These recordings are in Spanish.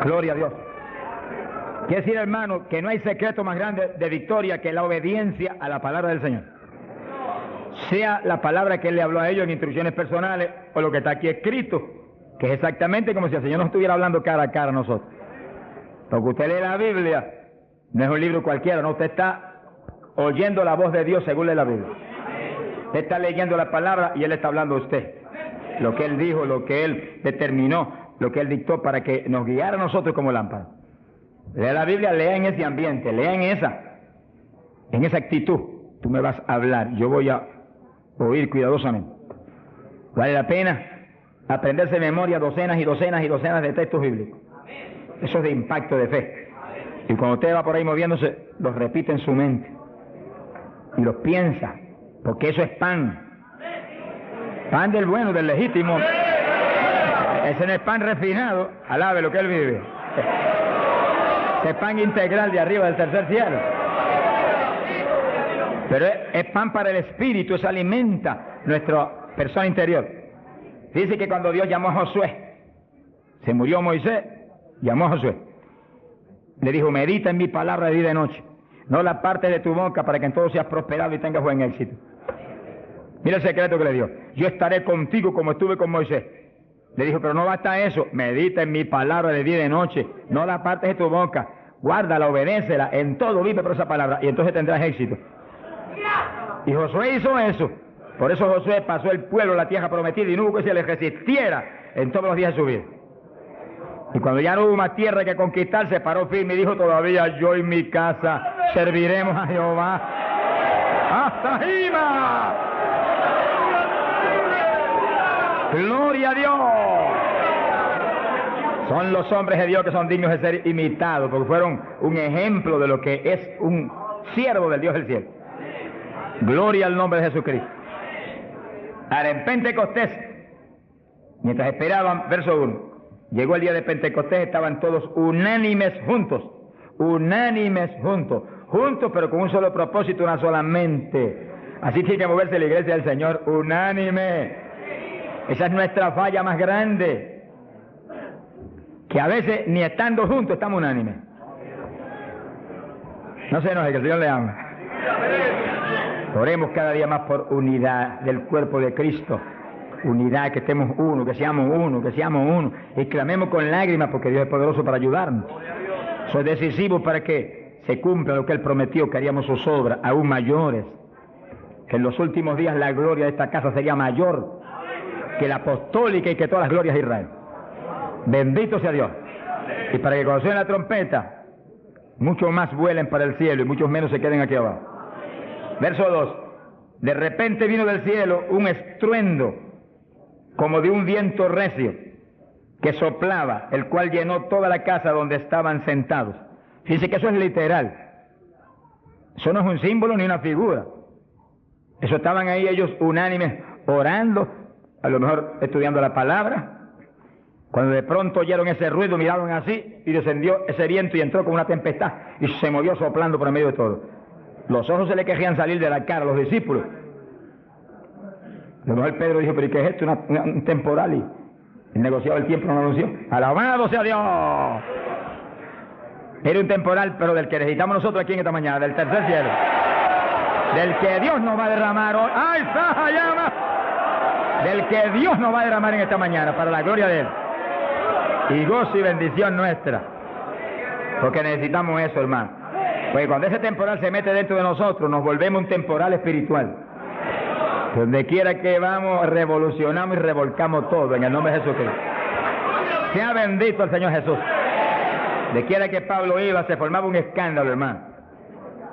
Gloria a Dios. Quiere decir, hermano, que no hay secreto más grande de victoria que la obediencia a la palabra del Señor. Sea la palabra que Él le habló a ellos en instrucciones personales o lo que está aquí escrito, que es exactamente como si el Señor nos estuviera hablando cara a cara a nosotros. Porque usted lee la Biblia, no es un libro cualquiera, no, usted está oyendo la voz de Dios según lee la Biblia. Usted está leyendo la palabra y Él está hablando a usted. Lo que Él dijo, lo que Él determinó, lo que Él dictó para que nos guiara a nosotros como lámpara. Lea la Biblia, lea en ese ambiente, lea en esa actitud. Tú me vas a hablar, yo voy a oír cuidadosamente. Vale la pena aprenderse de memoria docenas y docenas y docenas de textos bíblicos. Eso es de impacto de fe. Y cuando usted va por ahí moviéndose, los repite en su mente. Y los piensa, porque eso es pan. Pan del bueno, del legítimo. Ese no es pan refinado, alabe lo que Él vive. Ese pan integral de arriba del tercer cielo. Pero es pan para el espíritu, eso alimenta nuestra persona interior. Dice que cuando Dios llamó a Josué, se murió Moisés, llamó a Josué. Le dijo, medita en mi palabra de día y de noche. No la parte de tu boca para que en todo seas prosperado y tengas buen éxito. Mira el secreto que le dio. Yo estaré contigo como estuve con Moisés. Le dijo, pero no basta eso. Medita en mi palabra de día y de noche. No la partes de tu boca. Guárdala, obedécela. En todo vive por esa palabra. Y entonces tendrás éxito. Y Josué hizo eso. Por eso Josué pasó el pueblo a la tierra prometida y no hubo que se le resistiera en todos los días de su vida. Y cuando ya no hubo más tierra que conquistar, se paró firme y dijo, todavía yo y mi casa serviremos a Jehová. ¡Hasta arriba! ¡Gloria a Dios! Son los hombres de Dios que son dignos de ser imitados, porque fueron un ejemplo de lo que es un siervo del Dios del cielo. Gloria al nombre de Jesucristo. Ahora, en Pentecostés, mientras esperaban, verso 1, llegó el día de Pentecostés, estaban todos unánimes juntos, juntos pero con un solo propósito, una sola mente. Así tiene que moverse la iglesia del Señor, unánime. Esa es nuestra falla más grande, que a veces ni estando juntos estamos unánimes. No se enoje, que el Señor le ama. Oremos cada día más por unidad del cuerpo de Cristo. Unidad, que estemos uno, que seamos uno. Y clamemos con lágrimas porque Dios es poderoso para ayudarnos. Eso es decisivo para que se cumpla lo que Él prometió, que haríamos sus obras aún mayores. Que en los últimos días la gloria de esta casa sería mayor que la apostólica y que todas las glorias de Israel. Bendito sea Dios. Y para que cuando suene la trompeta, muchos más vuelen para el cielo y muchos menos se queden aquí abajo. Verso 2. De repente vino del cielo un estruendo como de un viento recio que soplaba, el cual llenó toda la casa donde estaban sentados. Dice que eso es literal. Eso no es un símbolo ni una figura. Eso estaban ahí ellos unánimes orando, a lo mejor estudiando la palabra. Cuando de pronto oyeron ese ruido, miraron así y descendió ese viento y entró como una tempestad y se movió soplando por el medio de todo. Los ojos se le querían salir de la cara a los discípulos. A lo mejor Pedro dijo, pero ¿qué es esto? Un temporal, y el negociado del tiempo no lo anunció. ¡Alabado sea Dios! Era un temporal, pero del que necesitamos nosotros aquí en esta mañana, del tercer cielo. Del que Dios nos va a derramar hoy. ¡Ay, Saja, llama! Del que Dios nos va a derramar en esta mañana, para la gloria de Él. Y gozo y bendición nuestra. Porque necesitamos eso, hermano. Porque cuando ese temporal se mete dentro de nosotros, nos volvemos un temporal espiritual. Donde quiera que vamos, revolucionamos y revolcamos todo en el nombre de Jesucristo. Sea bendito el Señor Jesús. De quiera que Pablo iba, se formaba un escándalo, hermano.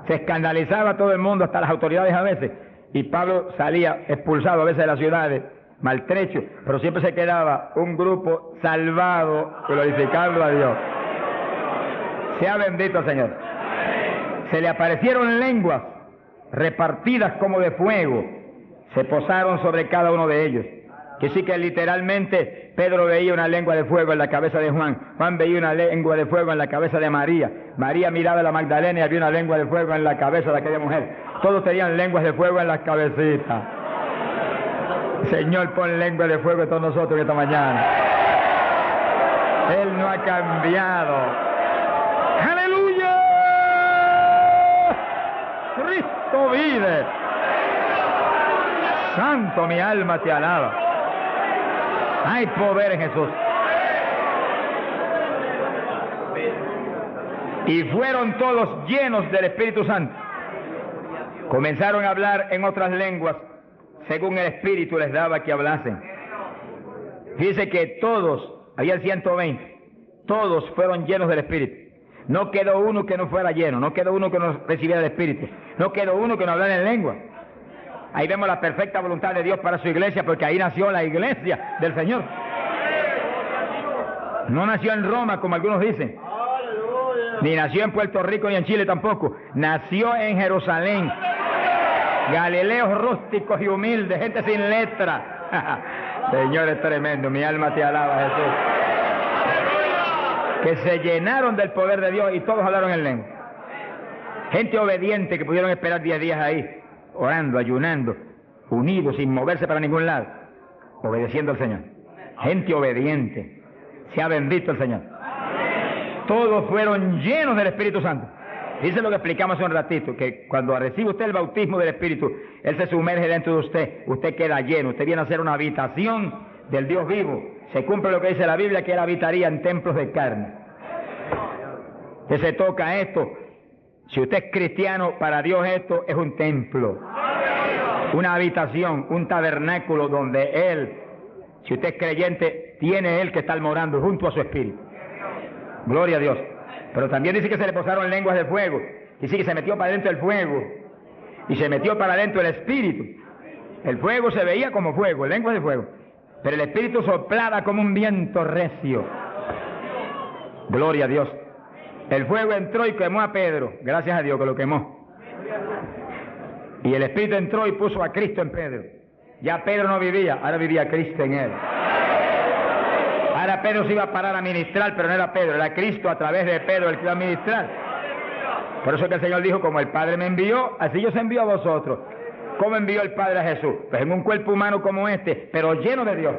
Se escandalizaba todo el mundo, hasta las autoridades a veces. Y Pablo salía expulsado a veces de las ciudades, maltrecho, pero siempre se quedaba un grupo salvado, glorificando a Dios. Sea bendito el Señor. Se le aparecieron lenguas repartidas como de fuego, se posaron sobre cada uno de ellos. Que sí que literalmente Pedro veía una lengua de fuego en la cabeza de Juan, Juan veía una lengua de fuego en la cabeza de María, María miraba a la Magdalena y había una lengua de fuego en la cabeza de aquella mujer. Todos tenían lenguas de fuego en las cabecitas. Señor, pon lengua de fuego en todos nosotros esta mañana. Él no ha cambiado. ¡Aleluya! Cristo vive. Santo, mi alma te alaba. Hay poder en Jesús. Y fueron todos llenos del Espíritu Santo. Comenzaron a hablar en otras lenguas, según el Espíritu les daba que hablasen. Dice que todos, había 120, todos fueron llenos del Espíritu. No quedó uno que no fuera lleno, no quedó uno que no recibiera el Espíritu, no quedó uno que no hablara en lengua. Ahí vemos la perfecta voluntad de Dios para su iglesia, porque ahí nació la iglesia del Señor. No nació en Roma, como algunos dicen, ni nació en Puerto Rico ni en Chile tampoco. Nació en Jerusalén. Galileos rústicos y humildes, gente sin letra. Señor, es tremendo, mi alma te alaba, Jesús. Que se llenaron del poder de Dios y todos hablaron en lengua. Gente obediente que pudieron esperar 10 días ahí, orando, ayunando, unidos, sin moverse para ningún lado, obedeciendo al Señor. Gente obediente. Sea bendito el Señor. Todos fueron llenos del Espíritu Santo. Dice lo que explicamos hace un ratito, que cuando recibe usted el bautismo del Espíritu, Él se sumerge dentro de usted, usted queda lleno, usted viene a ser una habitación del Dios vivo. Se cumple lo que dice la Biblia, que Él habitaría en templos de carne. Usted se toca esto. Si usted es cristiano, para Dios esto es un templo, una habitación, un tabernáculo donde Él, si usted es creyente, tiene Él que estar morando junto a su Espíritu. Gloria a Dios. Pero también dice que se le posaron lenguas de fuego. Dice que se metió para adentro el fuego y se metió para adentro el Espíritu. El fuego se veía como fuego, lenguas de fuego, pero el Espíritu soplaba como un viento recio. Gloria a Dios. El fuego entró y quemó a Pedro. Gracias a Dios que lo quemó. Y el Espíritu entró y puso a Cristo en Pedro. Ya Pedro no vivía, ahora vivía Cristo en él. Ahora Pedro se iba a parar a ministrar, pero no era Pedro, era Cristo a través de Pedro el que iba a ministrar. Por eso que el Señor dijo, como el Padre me envió, así yo os envío a vosotros. ¿Cómo envió el Padre a Jesús? Pues en un cuerpo humano como este, pero lleno de Dios.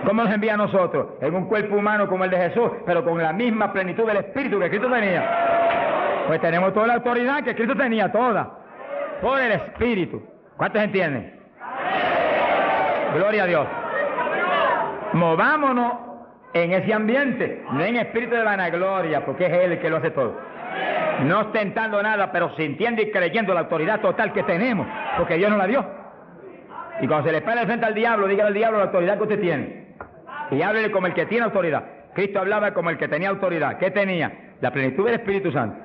¿Cómo nos envía a nosotros? En un cuerpo humano como el de Jesús, pero con la misma plenitud del Espíritu que Cristo tenía. Pues tenemos toda la autoridad que Cristo tenía, toda, por el Espíritu. ¿Cuántos entienden? Gloria a Dios. Movámonos en ese ambiente, no en espíritu de vanagloria, porque es Él el que lo hace todo. No ostentando nada, pero sintiendo y creyendo la autoridad total que tenemos, porque Dios nos la dio. Y cuando se le pare frente al diablo, dígale al diablo la autoridad que usted tiene. Y háblele como el que tiene autoridad. Cristo hablaba como el que tenía autoridad. ¿Qué tenía? La plenitud del Espíritu Santo.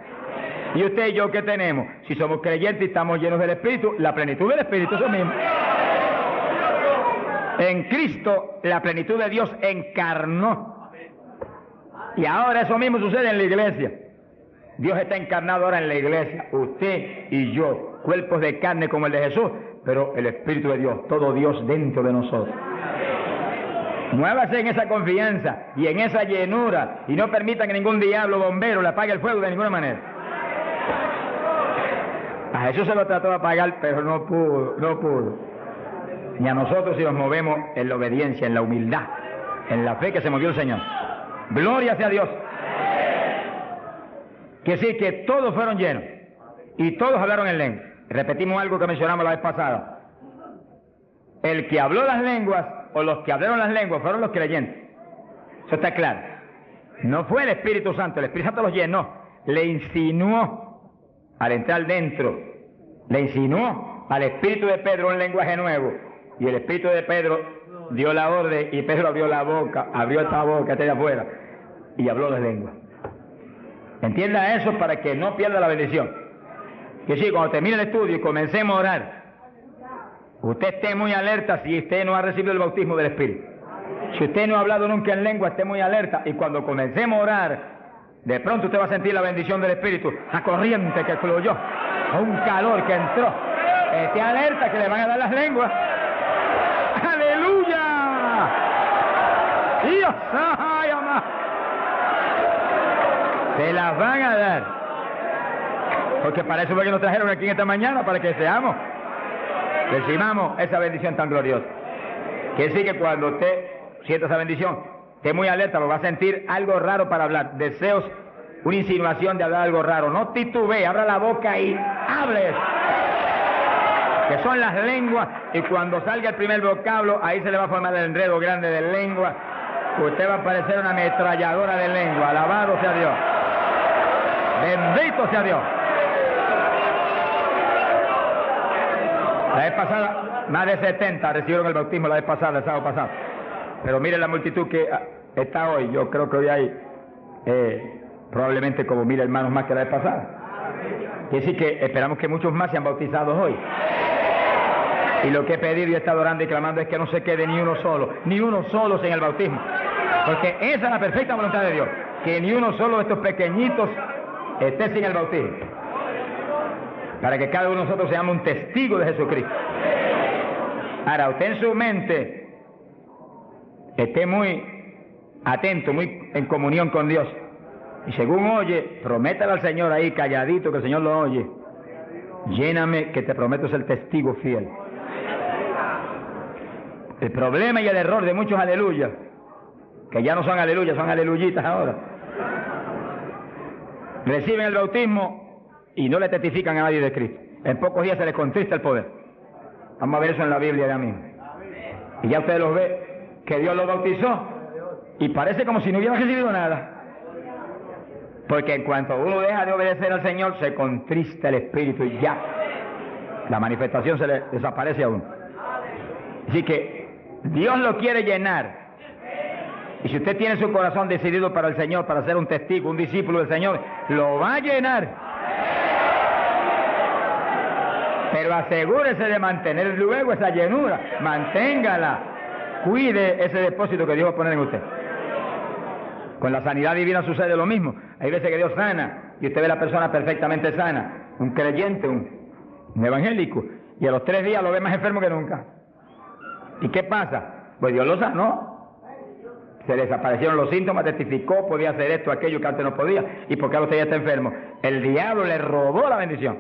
¿Y usted y yo qué tenemos? Si somos creyentes y estamos llenos del Espíritu, la plenitud del Espíritu es lo mismo. En Cristo la plenitud de Dios encarnó. Y ahora eso mismo sucede en la iglesia. Dios está encarnado ahora en la iglesia, usted y yo, cuerpos de carne como el de Jesús, pero el Espíritu de Dios, todo Dios dentro de nosotros. Muévase en esa confianza y en esa llenura y no permita que ningún diablo bombero le apague el fuego de ninguna manera. A Jesús se lo trató de apagar, pero no pudo. Ni a nosotros si nos movemos en la obediencia, en la humildad, en la fe que se movió el Señor. Gloria sea a Dios. Que sí, que todos fueron llenos y todos hablaron en lengua. Repetimos algo que mencionamos la vez pasada. El que habló las lenguas o los que hablaron las lenguas fueron los creyentes. Eso está claro. No fue el Espíritu Santo, el Espíritu Santo los llenó, le insinuó al entrar dentro, le insinuó al Espíritu de Pedro un lenguaje nuevo. Y el Espíritu de Pedro dio la orden y Pedro abrió la boca, abrió esta boca, esta de afuera, y habló de lengua. Entienda eso para que no pierda la bendición. Que sí, cuando termine el estudio y comencemos a orar, usted esté muy alerta si usted no ha recibido el bautismo del Espíritu. Si usted no ha hablado nunca en lengua, esté muy alerta. Y cuando comencemos a orar, de pronto usted va a sentir la bendición del Espíritu, la corriente que fluyó, un calor que entró. Esté alerta que le van a dar las lenguas. ¡Aleluya! ¡Dios! ¡Ay, amá! Se las van a dar. Porque para eso fue que nos trajeron aquí en esta mañana, para que seamos, recibamos esa bendición tan gloriosa. Que sí, que cuando usted sienta esa bendición, esté muy alerta, lo va a sentir algo raro para hablar, deseos, una insinuación de hablar algo raro. No titubee, abra la boca y hable. Que son las lenguas, y cuando salga el primer vocablo, ahí se le va a formar el enredo grande de lengua. Usted va a parecer una ametralladora de lengua. Alabado sea Dios. Bendito sea Dios. La vez pasada, más de 70 recibieron el bautismo la vez pasada, el sábado pasado. Pero miren la multitud que está hoy. Yo creo que hoy hay probablemente como 1000 hermanos más que la vez pasada. Quiere decir que esperamos que muchos más sean bautizados hoy. Y lo que he pedido y he estado orando y clamando es que no se quede ni uno solo sin el bautismo. Porque esa es la perfecta voluntad de Dios, que ni uno solo de estos pequeñitos esté sin el bautismo. Para que cada uno de nosotros seamos un testigo de Jesucristo. Ahora, usted en su mente esté muy atento, muy en comunión con Dios. Y según oye, prométale al Señor ahí calladito que el Señor lo oye. Lléname que te prometo ser testigo fiel. El problema y el error de muchos aleluyas, que ya no son aleluyas, son aleluyitas ahora, reciben el bautismo y no le testifican a nadie de Cristo. En pocos días se les contrista el poder. Vamos a ver eso en la Biblia ya mismo. Y ya usted los ve, que Dios los bautizó y parece como si no hubiera recibido nada. Porque en cuanto uno deja de obedecer al Señor, se contrista el Espíritu y ya la manifestación se le desaparece a uno. Así que Dios lo quiere llenar. Y si usted tiene su corazón decidido para el Señor, para ser un testigo, un discípulo del Señor, lo va a llenar. Pero asegúrese de mantener luego esa llenura. Manténgala. Cuide ese depósito que Dios va a poner en usted. Con la sanidad divina sucede lo mismo. Hay veces que Dios sana y usted ve a la persona perfectamente sana, un creyente, un evangélico, y a los 3 días lo ve más enfermo que nunca. ¿Y qué pasa? Pues Dios lo sanó. Se desaparecieron los síntomas, testificó, podía hacer esto, aquello que antes no podía. ¿Y por qué ahora usted ya está enfermo? El diablo le robó la bendición.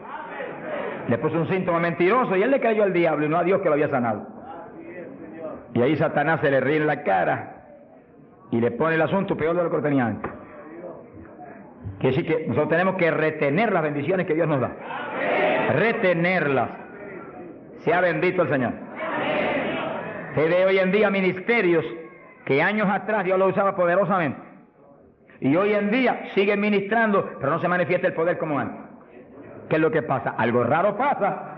Le puso un síntoma mentiroso y él le creyó al diablo y no a Dios que lo había sanado. Y ahí Satanás se le ríe en la cara y le pone el asunto peor de lo que lo tenía antes. Quiere decir que nosotros tenemos que retener las bendiciones que Dios nos da. Retenerlas. Sea bendito el Señor. Se ve hoy en día ministerios que años atrás Dios lo usaba poderosamente. Y hoy en día siguen ministrando, pero no se manifiesta el poder como antes. ¿Qué es lo que pasa? Algo raro pasa.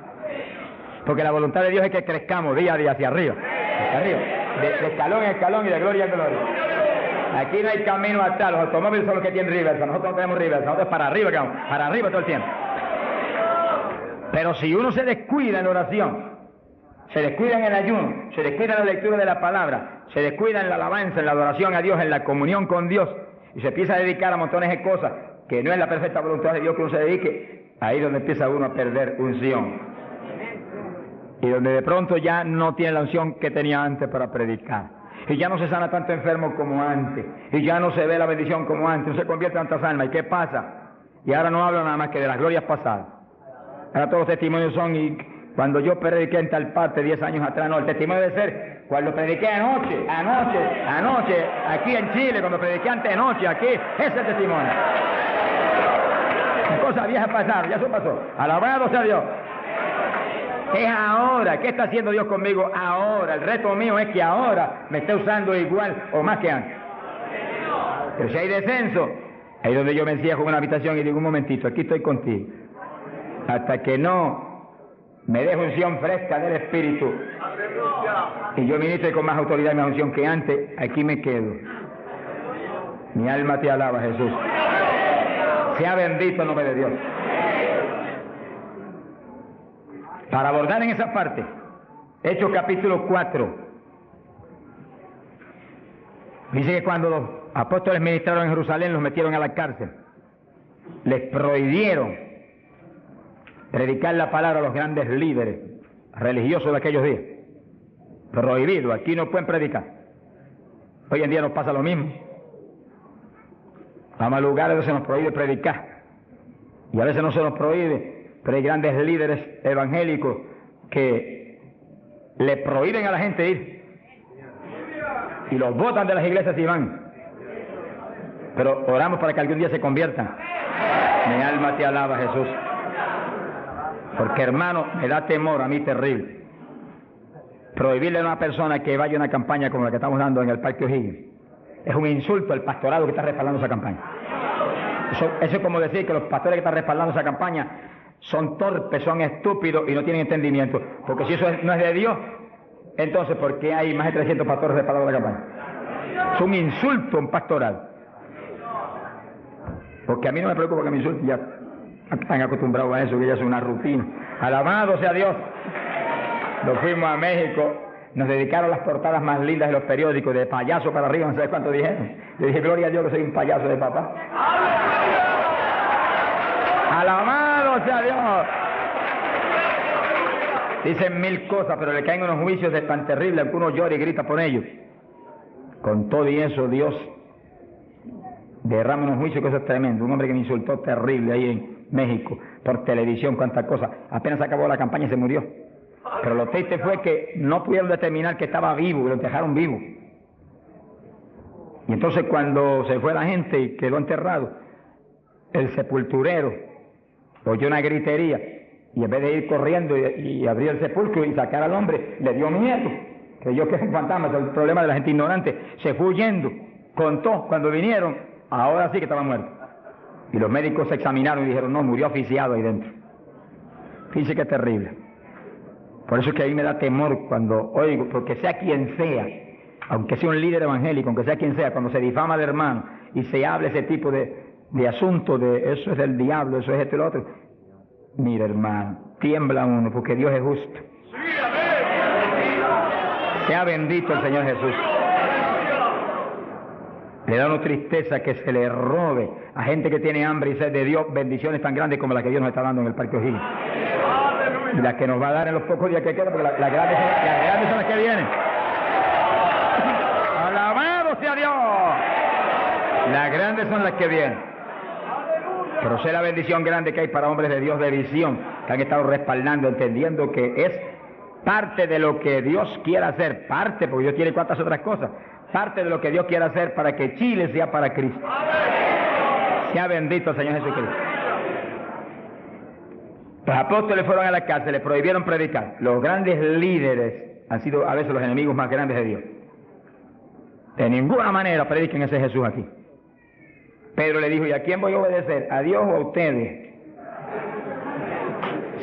Porque la voluntad de Dios es que crezcamos día a día hacia arriba. Hacia arriba. De escalón en escalón y de gloria en gloria. Aquí no hay camino atrás. Los automóviles son los que tienen reversa. Nosotros no tenemos reversa. Nosotros para arriba, vamos. Para arriba todo el tiempo. Pero si uno se descuida en la oración, se descuida en el ayuno, se descuida en la lectura de la palabra, se descuida en la alabanza, en la adoración a Dios, en la comunión con Dios, y se empieza a dedicar a montones de cosas que no es la perfecta voluntad de Dios que uno se dedique, ahí es donde empieza uno a perder unción. Y donde de pronto ya no tiene la unción que tenía antes para predicar. Y ya no se sana tanto enfermo como antes. Y ya no se ve la bendición como antes. No se convierte en tantas almas. ¿Y qué pasa? Y ahora no hablo nada más que de las glorias pasadas. Ahora todos los testimonios son, y cuando yo prediqué en tal parte 10 años atrás, no, el testimonio debe ser cuando prediqué anoche, aquí en Chile, cuando prediqué antenoche, aquí, ese es el testimonio. Cosas viejas pasaron, ya eso pasó. Alabado sea Dios. Es ahora. ¿Qué está haciendo Dios conmigo ahora? El reto mío es que ahora me esté usando igual o más que antes. Pero si hay descenso, ahí donde yo me encierro en una habitación y digo, un momentito, aquí estoy contigo. Hasta que no me deje unción fresca del Espíritu y yo ministre con más autoridad y más unción que antes, aquí me quedo. Mi alma te alaba, Jesús. Sea bendito el nombre de Dios. Para abordar en esa parte, Hechos capítulo 4, dice que cuando los apóstoles ministraron en Jerusalén, los metieron a la cárcel. Les prohibieron predicar la palabra a los grandes líderes religiosos de aquellos días. Prohibido, aquí no pueden predicar. Hoy en día nos pasa lo mismo. Vamos a lugares donde se nos prohíbe predicar. Y a veces no se nos prohíbe, pero hay grandes líderes evangélicos que le prohíben a la gente ir. y los botan de las iglesias y van. Pero oramos para que algún día se conviertan. Mi alma te alaba, Jesús. Porque, hermano, me da temor a mí terrible prohibirle a una persona que vaya a una campaña como la que estamos dando en el Parque O'Higgins. Es un insulto al pastorado que está respaldando esa campaña. Eso es como decir que los pastores que están respaldando esa campaña son torpes, son estúpidos y no tienen entendimiento. Porque si eso no es de Dios, entonces ¿por qué hay más de 300 pastores respaldando la campaña? Es un insulto a un pastorado. Porque a mí no me preocupa que me insulten, ya están acostumbrados a eso, que ya es una rutina. Alabado sea Dios. Nos fuimos a México, nos dedicaron las portadas más lindas de los periódicos, de payaso para arriba, no sabes cuánto dijeron. Yo dije, gloria a Dios que soy un payaso de papá. Alabado sea Dios. Dicen mil cosas, pero le caen unos juicios de tan terribles que uno llora y grita por ellos. Con todo y eso, Dios derrama unos juicios que eso es tremendo. Un hombre que me insultó terrible ahí en México, por televisión, cuántas cosas. Apenas acabó la campaña y se murió. Pero lo triste fue que no pudieron determinar que estaba vivo, y lo dejaron vivo. Y entonces cuando se fue la gente y quedó enterrado, el sepulturero oyó una gritería, y en vez de ir corriendo y abrir el sepulcro y sacar al hombre, le dio miedo. Creyó que es un fantasma, es el problema de la gente ignorante. Se fue huyendo, contó, cuando vinieron, ahora sí que estaba muerto. Y los médicos se examinaron y dijeron, no, murió asfixiado ahí dentro. Fíjese que es terrible. Por eso es que a mí me da temor cuando oigo, porque sea quien sea, aunque sea un líder evangélico, aunque sea quien sea, cuando se difama al hermano y se habla ese tipo de asunto, de eso es del diablo, eso es esto y lo otro. Mira, hermano, tiembla uno, porque Dios es justo. Sea bendito el Señor Jesús. Le da una tristeza que se le robe a gente que tiene hambre y sed de Dios bendiciones tan grandes como las que Dios nos está dando en el Parque O'Higgins. Y las que nos va a dar en los pocos días que quedan, porque las grandes son las que vienen. ¡Alabado sea Dios! Las grandes son las que vienen. Pero sé la bendición grande que hay para hombres de Dios de visión, que han estado respaldando, entendiendo que es parte de lo que Dios quiere hacer, parte, porque Dios tiene cuantas otras cosas, parte de lo que Dios quiere hacer para que Chile sea para Cristo. Sea bendito el Señor Jesucristo. Los apóstoles fueron a la cárcel, les prohibieron predicar. Los grandes líderes han sido a veces los enemigos más grandes de Dios. De ninguna manera prediquen ese Jesús aquí. Pedro le dijo, ¿y a quién voy a obedecer? ¿A Dios o a ustedes?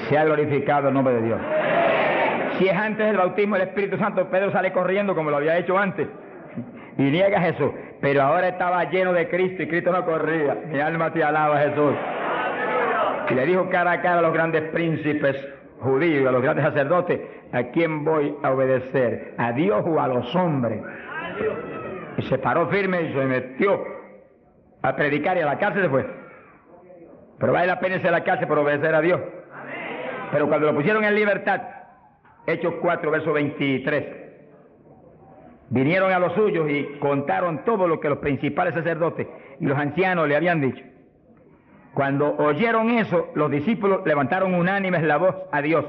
Se ha glorificado el nombre de Dios. Si es antes del bautismo del Espíritu Santo, Pedro sale corriendo como lo había hecho antes y niega a Jesús. Pero ahora estaba lleno de Cristo y Cristo no corría. Mi alma te alaba, Jesús. Y le dijo cara a cara a los grandes príncipes judíos y a los grandes sacerdotes, ¿a quién voy a obedecer? ¿A Dios o a los hombres? Y se paró firme y se metió a predicar y a la cárcel se fue. Pero vale la pena irse a la cárcel por obedecer a Dios. Pero cuando lo pusieron en libertad, Hechos 4, verso 23, vinieron a los suyos y contaron todo lo que los principales sacerdotes y los ancianos le habían dicho. Cuando oyeron eso, los discípulos levantaron unánimes la voz a Dios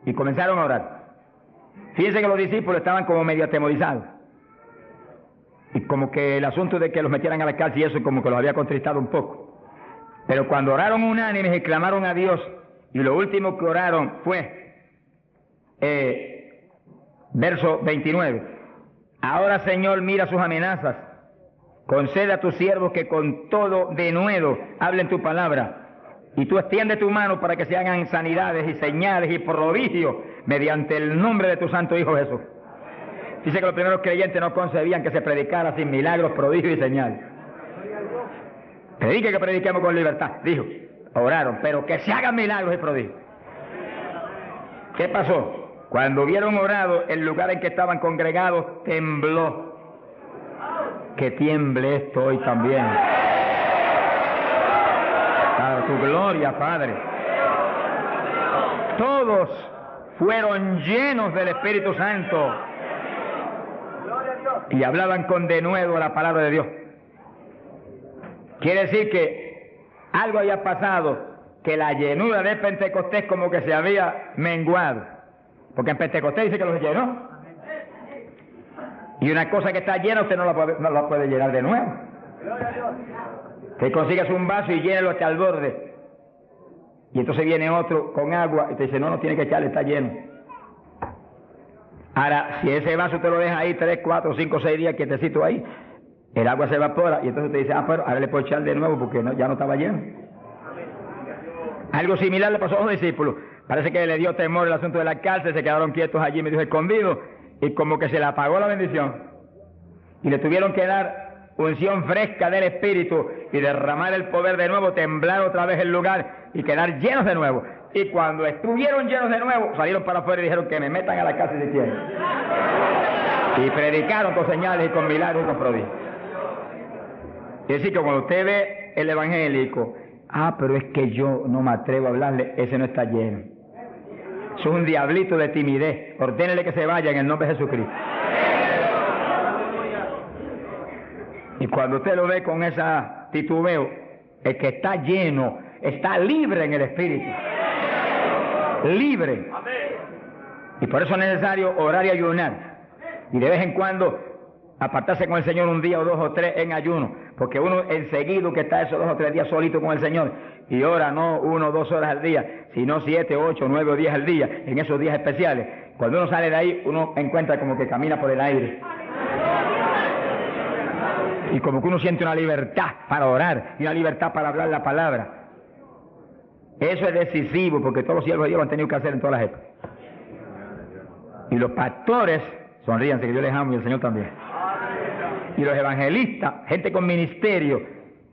y comenzaron a orar. Fíjense que los discípulos estaban como medio atemorizados. Y como que el asunto de que los metieran a la cárcel y eso como que los había contristado un poco. Pero cuando oraron unánimes y clamaron a Dios, y lo último que oraron fue, verso 29, ahora Señor mira sus amenazas, concede a tus siervos que con todo denuedo hablen tu palabra, y tú extiende tu mano para que se hagan sanidades y señales y prodigios mediante el nombre de tu santo Hijo Jesús. Dice que los primeros creyentes no concebían que se predicara sin milagros, prodigios y señales. Predique que prediquemos con libertad, dijo. Oraron, pero que se hagan milagros y prodigios. ¿Qué pasó? Cuando hubieron orado, el lugar en que estaban congregados tembló. Que tiemble esto hoy también. Para tu gloria, Padre. Todos fueron llenos del Espíritu Santo y hablaban con denuedo la palabra de Dios. Quiere decir que algo había pasado, que la llenura de Pentecostés como que se había menguado. Porque en Pentecostés dice que los llenó. Y una cosa que está llena usted no la puede llenar de nuevo. Usted consigue un vaso y llénelo hasta el borde. Y entonces viene otro con agua y te dice, no tiene que echarle, está lleno. Ahora, si ese vaso te lo deja ahí 3, 4, 5, 6 días quietecito ahí, el agua se evapora y entonces te dice, pero ahora le puedo echar de nuevo porque ya no estaba lleno. Algo similar le pasó a los discípulos. Parece que le dio temor el asunto de la cárcel, se quedaron quietos allí, medio escondidos, y como que se le apagó la bendición. Y le tuvieron que dar unción fresca del Espíritu y derramar el poder de nuevo, temblar otra vez el lugar y quedar llenos de nuevo. Y cuando estuvieron llenos de nuevo, salieron para afuera y dijeron que me metan a la cárcel si quieren. Y predicaron con señales y con milagros y con prodigios. Es decir, que cuando usted ve el evangélico, pero es que yo no me atrevo a hablarle, ese no está lleno. Eso es un diablito de timidez. Ordénele que se vaya en el nombre de Jesucristo. Y cuando usted lo ve con esa titubeo, el que está lleno, está libre en el Espíritu. Libre. Y por eso es necesario orar y ayunar. Y de vez en cuando apartarse con el Señor un día o 2 o 3 en ayuno. Porque uno enseguida que está esos 2 o 3 días solito con el Señor y ora no 1 o 2 horas al día, sino 7, 8, 9 o 10 al día, en esos días especiales. Cuando uno sale de ahí, uno encuentra como que camina por el aire. Y como que uno siente una libertad para orar y una libertad para hablar la palabra. Eso es decisivo porque todos los siervos de Dios lo han tenido que hacer en todas las épocas. Y los pastores, sonríanse que yo les amo y el Señor también. Y los evangelistas, gente con ministerio,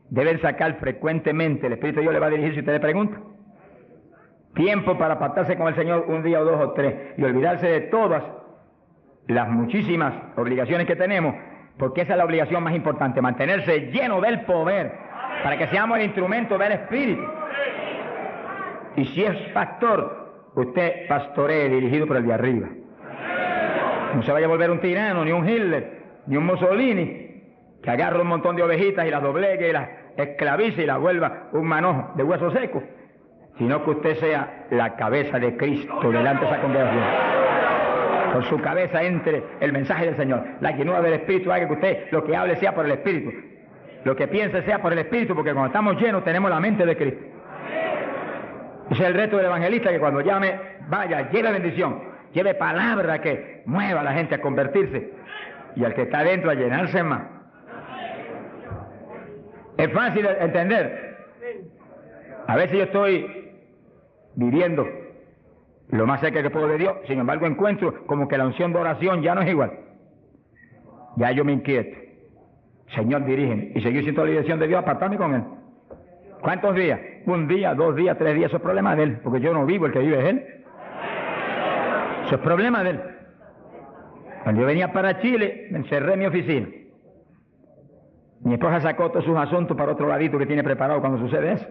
deben sacar frecuentemente, el Espíritu de Dios le va a dirigir si usted le pregunta. Tiempo para apartarse con el Señor un día o 2 o 3 y olvidarse de todas las muchísimas obligaciones que tenemos, porque esa es la obligación más importante, mantenerse lleno del poder, para que seamos el instrumento del Espíritu. Y si es pastor, usted pastoree dirigido por el de arriba. No se vaya a volver un tirano, ni un Hitler, ni un Mussolini, que agarre un montón de ovejitas y las doblegue y las esclavice y las vuelva un manojo de huesos secos, sino que usted sea la cabeza de Cristo delante de esa congregación. Por su cabeza entre el mensaje del Señor. La llenura del Espíritu haga que usted lo que hable sea por el Espíritu, lo que piense sea por el Espíritu, porque cuando estamos llenos tenemos la mente de Cristo. Ese es el reto del evangelista, que cuando llame, vaya, lleve bendición, lleve palabra que mueva a la gente a convertirse y al que está adentro a llenarse más. Es fácil entender. A veces yo estoy viviendo lo más cerca que puedo de Dios, sin embargo encuentro como que la unción de oración ya no es igual. Ya yo me inquieto. Señor, dirígeme. Y seguir siendo la dirección de Dios, apartarme con Él. ¿Cuántos días? 1 día, 2 días, 3 días. Eso es problema de Él, porque yo no vivo, el que vive es Él. Eso es problema de Él. Cuando yo venía para Chile, me encerré en mi oficina. Mi esposa sacó todos sus asuntos para otro ladito que tiene preparado cuando sucede eso.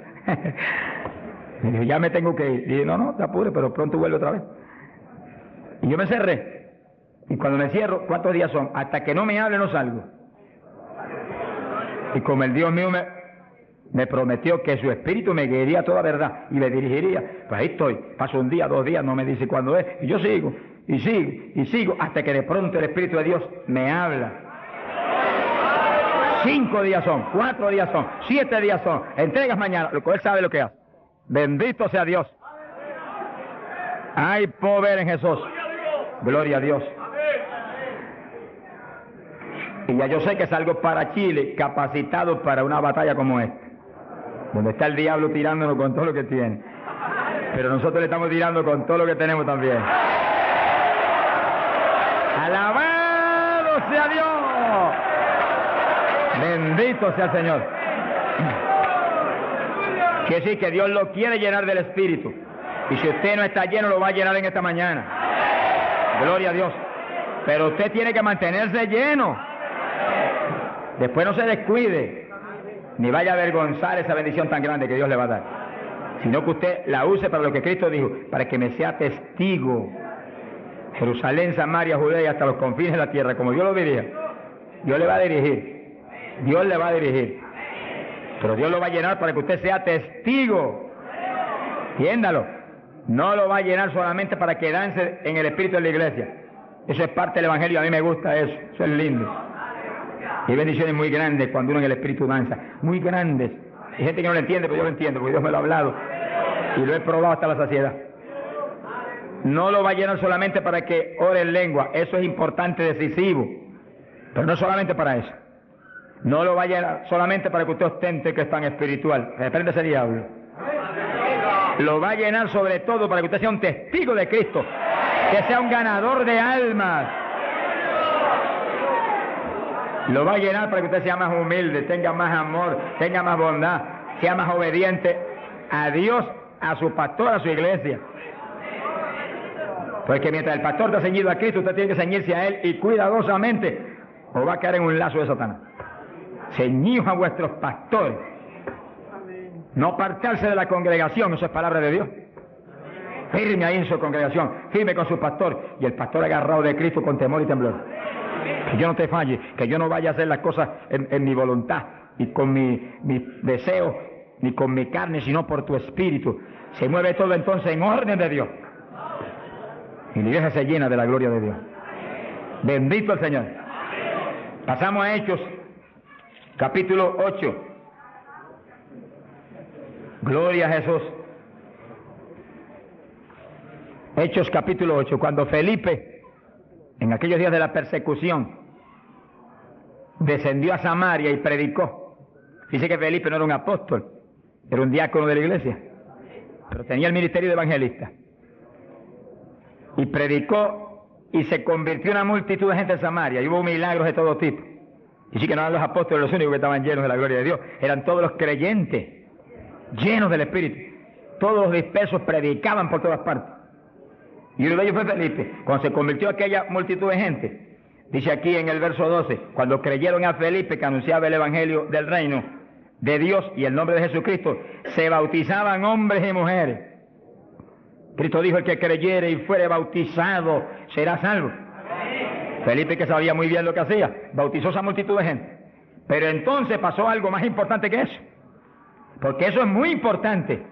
Me dijo, ya me tengo que ir. Y dije, no, te apures, pero pronto vuelve otra vez. Y yo me cerré. Y cuando me cierro, ¿cuántos días son? Hasta que no me hable, no salgo. Y como el Dios mío me prometió que su espíritu me guiaría a toda verdad y me dirigiría, pues ahí estoy. Paso 1 día, 2 días, no me dice cuándo es. Y yo sigo, y sigo, y sigo, hasta que de pronto el Espíritu de Dios me habla. 5 días son, 4 días son, 7 días son. Entregas mañana, lo que Él sabe lo que hace. Bendito sea Dios. Hay poder en Jesús. Gloria a Dios. Y ya yo sé que salgo para Chile capacitado para una batalla como esta, donde está el diablo tirándonos con todo lo que tiene, pero nosotros le estamos tirando con todo lo que tenemos también. ¡Alabado sea Dios! Bendito sea el Señor. Quiere decir que Dios lo quiere llenar del Espíritu. Y si usted no está lleno, lo va a llenar en esta mañana. Gloria a Dios. Pero usted tiene que mantenerse lleno. Después no se descuide, ni vaya a avergonzar esa bendición tan grande que Dios le va a dar. Sino que usted la use para lo que Cristo dijo, para que me sea testigo. Jerusalén, Samaria, Judea y hasta los confines de la tierra, como Dios lo dirija. Dios le va a dirigir. Dios le va a dirigir. Pero Dios lo va a llenar para que usted sea testigo. Entiéndalo. No lo va a llenar solamente para quedarse en el espíritu de la iglesia. Eso es parte del Evangelio, a mí me gusta eso, eso es lindo. Y hay bendiciones muy grandes cuando uno en el Espíritu danza, muy grandes. Hay gente que no lo entiende, pero yo lo entiendo, porque Dios me lo ha hablado y lo he probado hasta la saciedad. No lo va a llenar solamente para que ore en lengua, eso es importante, decisivo, pero no solamente para eso. No lo va a llenar solamente para que usted ostente que es tan espiritual, reprende ese diablo. Lo va a llenar sobre todo para que usted sea un testigo de Cristo, que sea un ganador de almas. Lo va a llenar para que usted sea más humilde, tenga más amor, tenga más bondad, sea más obediente a Dios, a su pastor, a su iglesia. Porque mientras el pastor está ceñido a Cristo, usted tiene que ceñirse a Él y cuidadosamente, o va a caer en un lazo de Satanás. Ceñidos a vuestros pastores. No apartarse de la congregación, eso es palabra de Dios. Firme ahí en su congregación, firme con su pastor, y el pastor agarrado de Cristo con temor y temblor. Que yo no te falle, que yo no vaya a hacer las cosas en mi voluntad y con mi deseo, ni con mi carne, sino por tu espíritu. Se mueve todo entonces en orden de Dios. Y la iglesia se llena de la gloria de Dios. Bendito el Señor. Pasamos a Hechos, capítulo 8. Gloria a Jesús. Hechos capítulo 8. Cuando Felipe, en aquellos días de la persecución, descendió a Samaria y predicó. Dice que Felipe no era un apóstol, era un diácono de la iglesia, pero tenía el ministerio de evangelista. Y predicó y se convirtió una multitud de gente en Samaria, y hubo milagros de todo tipo. Y sí que no eran los apóstoles los únicos que estaban llenos de la gloria de Dios, eran todos los creyentes, llenos del Espíritu. Todos los dispersos predicaban por todas partes. Y uno de ellos fue Felipe. Cuando se convirtió aquella multitud de gente, dice aquí en el verso 12, cuando creyeron a Felipe que anunciaba el Evangelio del reino de Dios y el nombre de Jesucristo, se bautizaban hombres y mujeres. Cristo dijo, el que creyere y fuere bautizado será salvo. Felipe, que sabía muy bien lo que hacía, bautizó esa multitud de gente. Pero entonces pasó algo más importante que eso, porque eso es muy importante,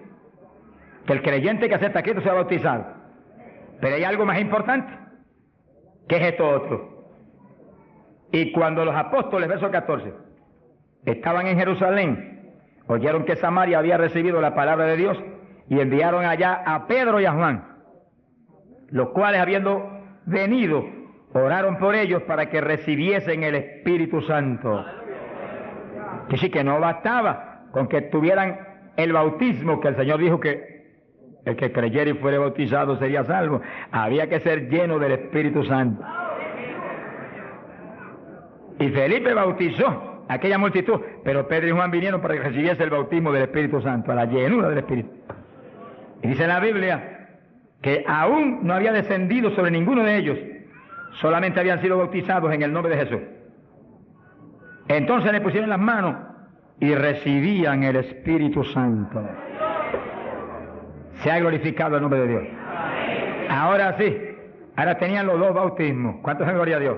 que el creyente que acepta a Cristo sea bautizado. Pero hay algo más importante, que es esto otro. Y cuando los apóstoles, verso 14, estaban en Jerusalén, oyeron que Samaria había recibido la palabra de Dios, y enviaron allá a Pedro y a Juan, los cuales, habiendo venido, oraron por ellos para que recibiesen el Espíritu Santo. Que sí, que no bastaba con que tuvieran el bautismo, que el Señor dijo que el que creyera y fuere bautizado sería salvo. Había que ser lleno del Espíritu Santo. Y Felipe bautizó a aquella multitud, pero Pedro y Juan vinieron para que recibiese el bautismo del Espíritu Santo, a la llenura del Espíritu. Y dice la Biblia que aún no había descendido sobre ninguno de ellos, solamente habían sido bautizados en el nombre de Jesús. Entonces le pusieron las manos y recibían el Espíritu Santo. Se ha glorificado el nombre de Dios. Ahora sí, ahora tenían los dos bautismos. ¿Cuántos en gloria a Dios?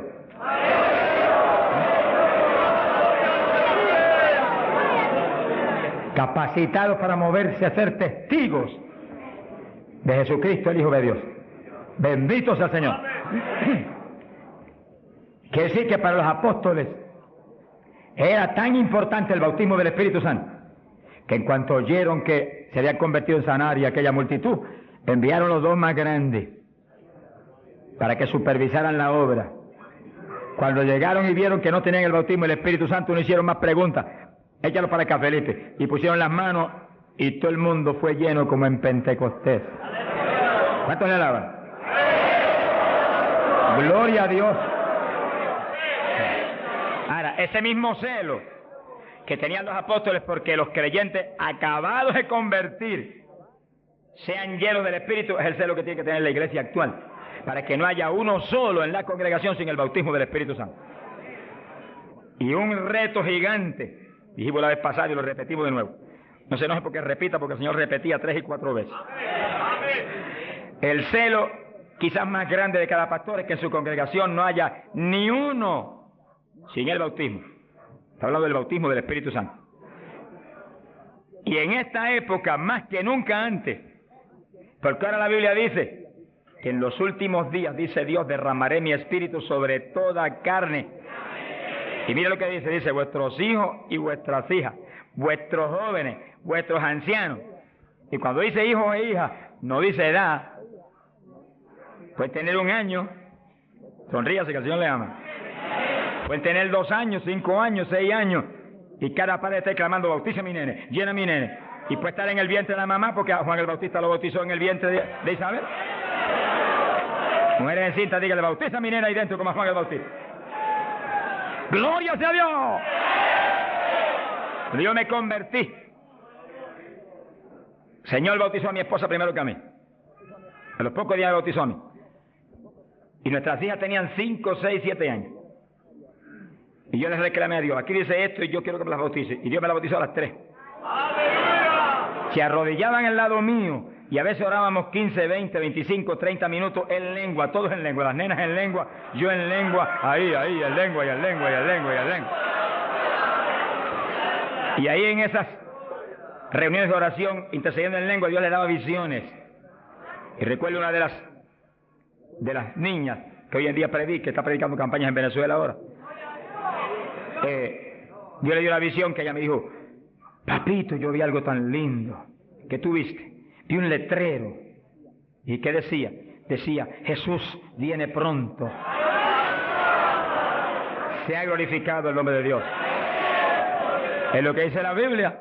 Capacitados para moverse a ser testigos de Jesucristo, el Hijo de Dios. Bendito sea el Señor. Quiere decir que para los apóstoles era tan importante el bautismo del Espíritu Santo, que en cuanto oyeron que se había convertido en Samaria aquella multitud, enviaron los dos más grandes para que supervisaran la obra. Cuando llegaron y vieron que no tenían el bautismo del Espíritu Santo, no hicieron más preguntas. Échalo para acá, Felipe. Y pusieron las manos y todo el mundo fue lleno como en Pentecostés. ¿Cuántos le alaban? Gloria a Dios. Ahora, ese mismo celo que tenían los apóstoles porque los creyentes acabados de convertir sean llenos del Espíritu, es el celo que tiene que tener la iglesia actual, para que no haya uno solo en la congregación sin el bautismo del Espíritu Santo. Y un reto gigante, dijimos la vez pasada y lo repetimos de nuevo. No se enoje porque repita, porque el Señor repetía 3 y 4 veces. El celo quizás más grande de cada pastor es que en su congregación no haya ni uno sin el bautismo. Está hablando del bautismo del Espíritu Santo. Y en esta época, más que nunca antes, porque ahora la Biblia dice que en los últimos días, dice Dios, derramaré mi espíritu sobre toda carne. Y mira lo que dice, vuestros hijos y vuestras hijas, vuestros jóvenes, vuestros ancianos. Y cuando dice hijos e hijas, no dice edad. Pueden tener 1 año, sonríase que el Señor le ama. Pueden tener 2 años, 5 años, 6 años, y cada padre está clamando, bautiza a mi nene, llena a mi nene. Y puede estar en el vientre de la mamá, porque a Juan el Bautista lo bautizó en el vientre de Isabel. Mujeres encintas, dígale, bautiza a mi nena ahí dentro como a Juan el Bautista. ¡Gloria sea a Dios! Yo me convertí. El Señor bautizó a mi esposa primero que a mí. A los pocos días me bautizó a mí. Y nuestras hijas tenían 5, 6, 7 años. Y yo les reclamé a Dios, aquí dice esto y yo quiero que me las bautice. Y Dios me las bautizó a las 3. Se arrodillaban al lado mío y a veces orábamos 15, 20, 25, 30 minutos en lengua, todos en lengua, las nenas en lengua, yo en lengua, ahí, en lengua, y en lengua, y en lengua, y en lengua. Y ahí en esas reuniones de oración, intercediendo en lengua, Dios le daba visiones. Y recuerdo una de las niñas que hoy en día está predicando campañas en Venezuela ahora. Dios le dio la visión que ella me dijo, papito, yo vi algo tan lindo. ¿Qué tú viste? Vi un letrero. ¿Y qué decía? Decía, Jesús viene pronto. Se ha glorificado el nombre de Dios. Es lo que dice la Biblia.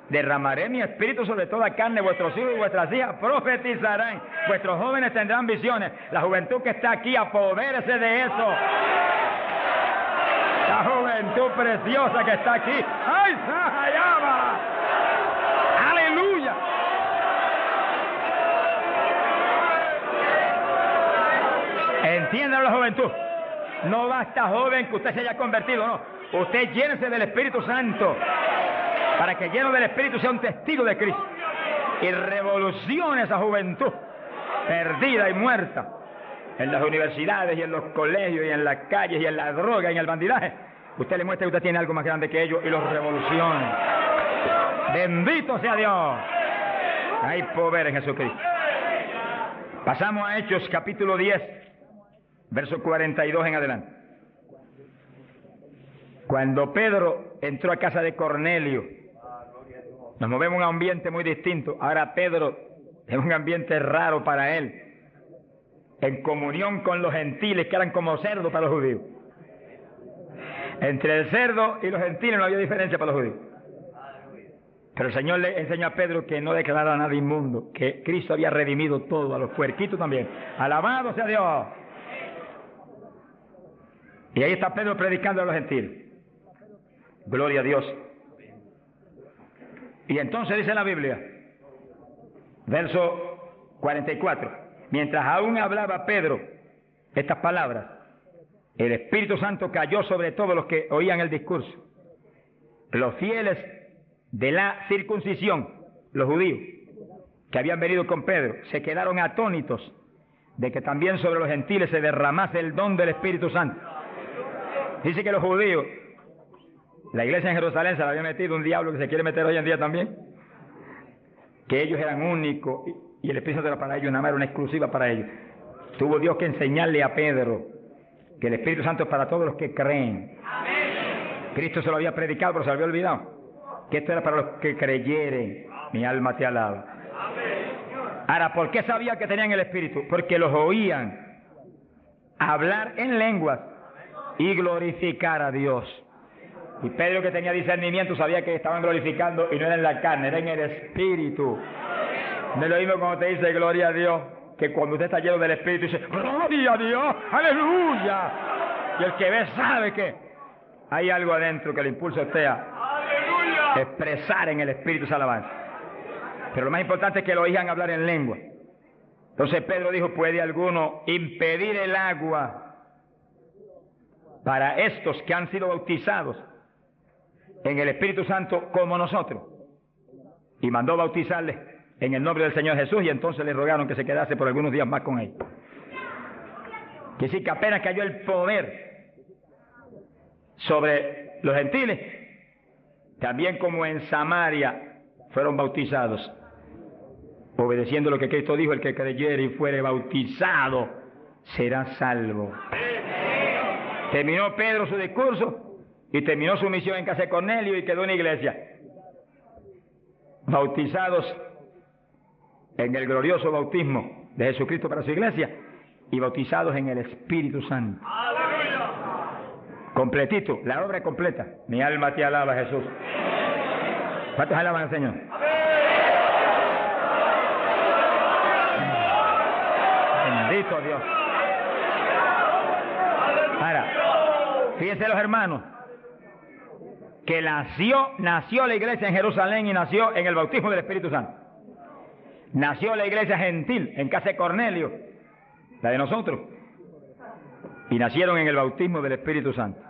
Derramaré mi espíritu sobre toda carne, vuestros hijos y vuestras hijas profetizarán, vuestros jóvenes tendrán visiones. La juventud que está aquí, apodérese de eso. La juventud preciosa que está aquí. ¡Ay, Sahayama! ¡Aleluya! Entiendan la juventud. No basta, joven, que usted se haya convertido, no. Usted llénese del Espíritu Santo para que lleno del Espíritu sea un testigo de Cristo y revolucione esa juventud perdida y muerta en las universidades y en los colegios y en las calles y en la droga y en el bandidaje. Usted le muestra que usted tiene algo más grande que ellos y los revolucione. Bendito sea Dios. Hay poder en Jesucristo. Pasamos a Hechos capítulo 10, verso 42 en adelante. Cuando Pedro entró a casa de Cornelio, nos movemos en un ambiente muy distinto. Ahora Pedro es un ambiente raro para él, en comunión con los gentiles que eran como cerdos para los judíos. Entre el cerdo y los gentiles no había diferencia para los judíos. Pero el Señor le enseñó a Pedro que no declarara nada inmundo, que Cristo había redimido todo, a los puerquitos también. Alabado sea Dios. Y ahí está Pedro predicando a los gentiles. Gloria a Dios. Y entonces dice la Biblia, verso 44, mientras aún hablaba Pedro estas palabras, el Espíritu Santo cayó sobre todos los que oían el discurso. Los fieles de la circuncisión, los judíos, que habían venido con Pedro, se quedaron atónitos de que también sobre los gentiles se derramase el don del Espíritu Santo. Dice que los judíos, la iglesia en Jerusalén se la había metido un diablo que se quiere meter hoy en día también, que ellos eran únicos y el Espíritu Santo era para ellos, nada más era una exclusiva para ellos. Tuvo Dios que enseñarle a Pedro que el Espíritu Santo es para todos los que creen. Cristo se lo había predicado, pero se lo había olvidado, que esto era para los que creyeren. Mi alma te alaba. Ahora, ¿por qué sabía que tenían el Espíritu? Porque los oían hablar en lenguas y glorificar a Dios. Y Pedro, que tenía discernimiento, sabía que estaban glorificando y no era en la carne, era en el Espíritu. No es lo mismo cuando te dice gloria a Dios, que cuando usted está lleno del Espíritu dice gloria a Dios, aleluya. Y el que ve sabe que hay algo adentro que le impulsa a usted a expresar en el Espíritu esa alabanza. Pero lo más importante es que lo oigan hablar en lengua. Entonces Pedro dijo, ¿puede alguno impedir el agua para estos que han sido bautizados en el Espíritu Santo como nosotros? Y mandó bautizarles en el nombre del Señor Jesús, y entonces le rogaron que se quedase por algunos días más con ellos. Que sí, que apenas cayó el poder sobre los gentiles, también como en Samaria fueron bautizados obedeciendo lo que Cristo dijo, el que creyere y fuere bautizado será salvo. Terminó Pedro su discurso y terminó su misión en casa de Cornelio y quedó en la iglesia. Bautizados en el glorioso bautismo de Jesucristo para su iglesia y bautizados en el Espíritu Santo. Completito, la obra es completa. Mi alma te alaba, Jesús. ¿Cuántos alaban al Señor? Bendito Dios. Ahora, fíjense los hermanos, que nació la iglesia en Jerusalén y nació en el bautismo del Espíritu Santo. Nació la iglesia gentil en casa de Cornelio, la de nosotros, y nacieron en el bautismo del Espíritu Santo.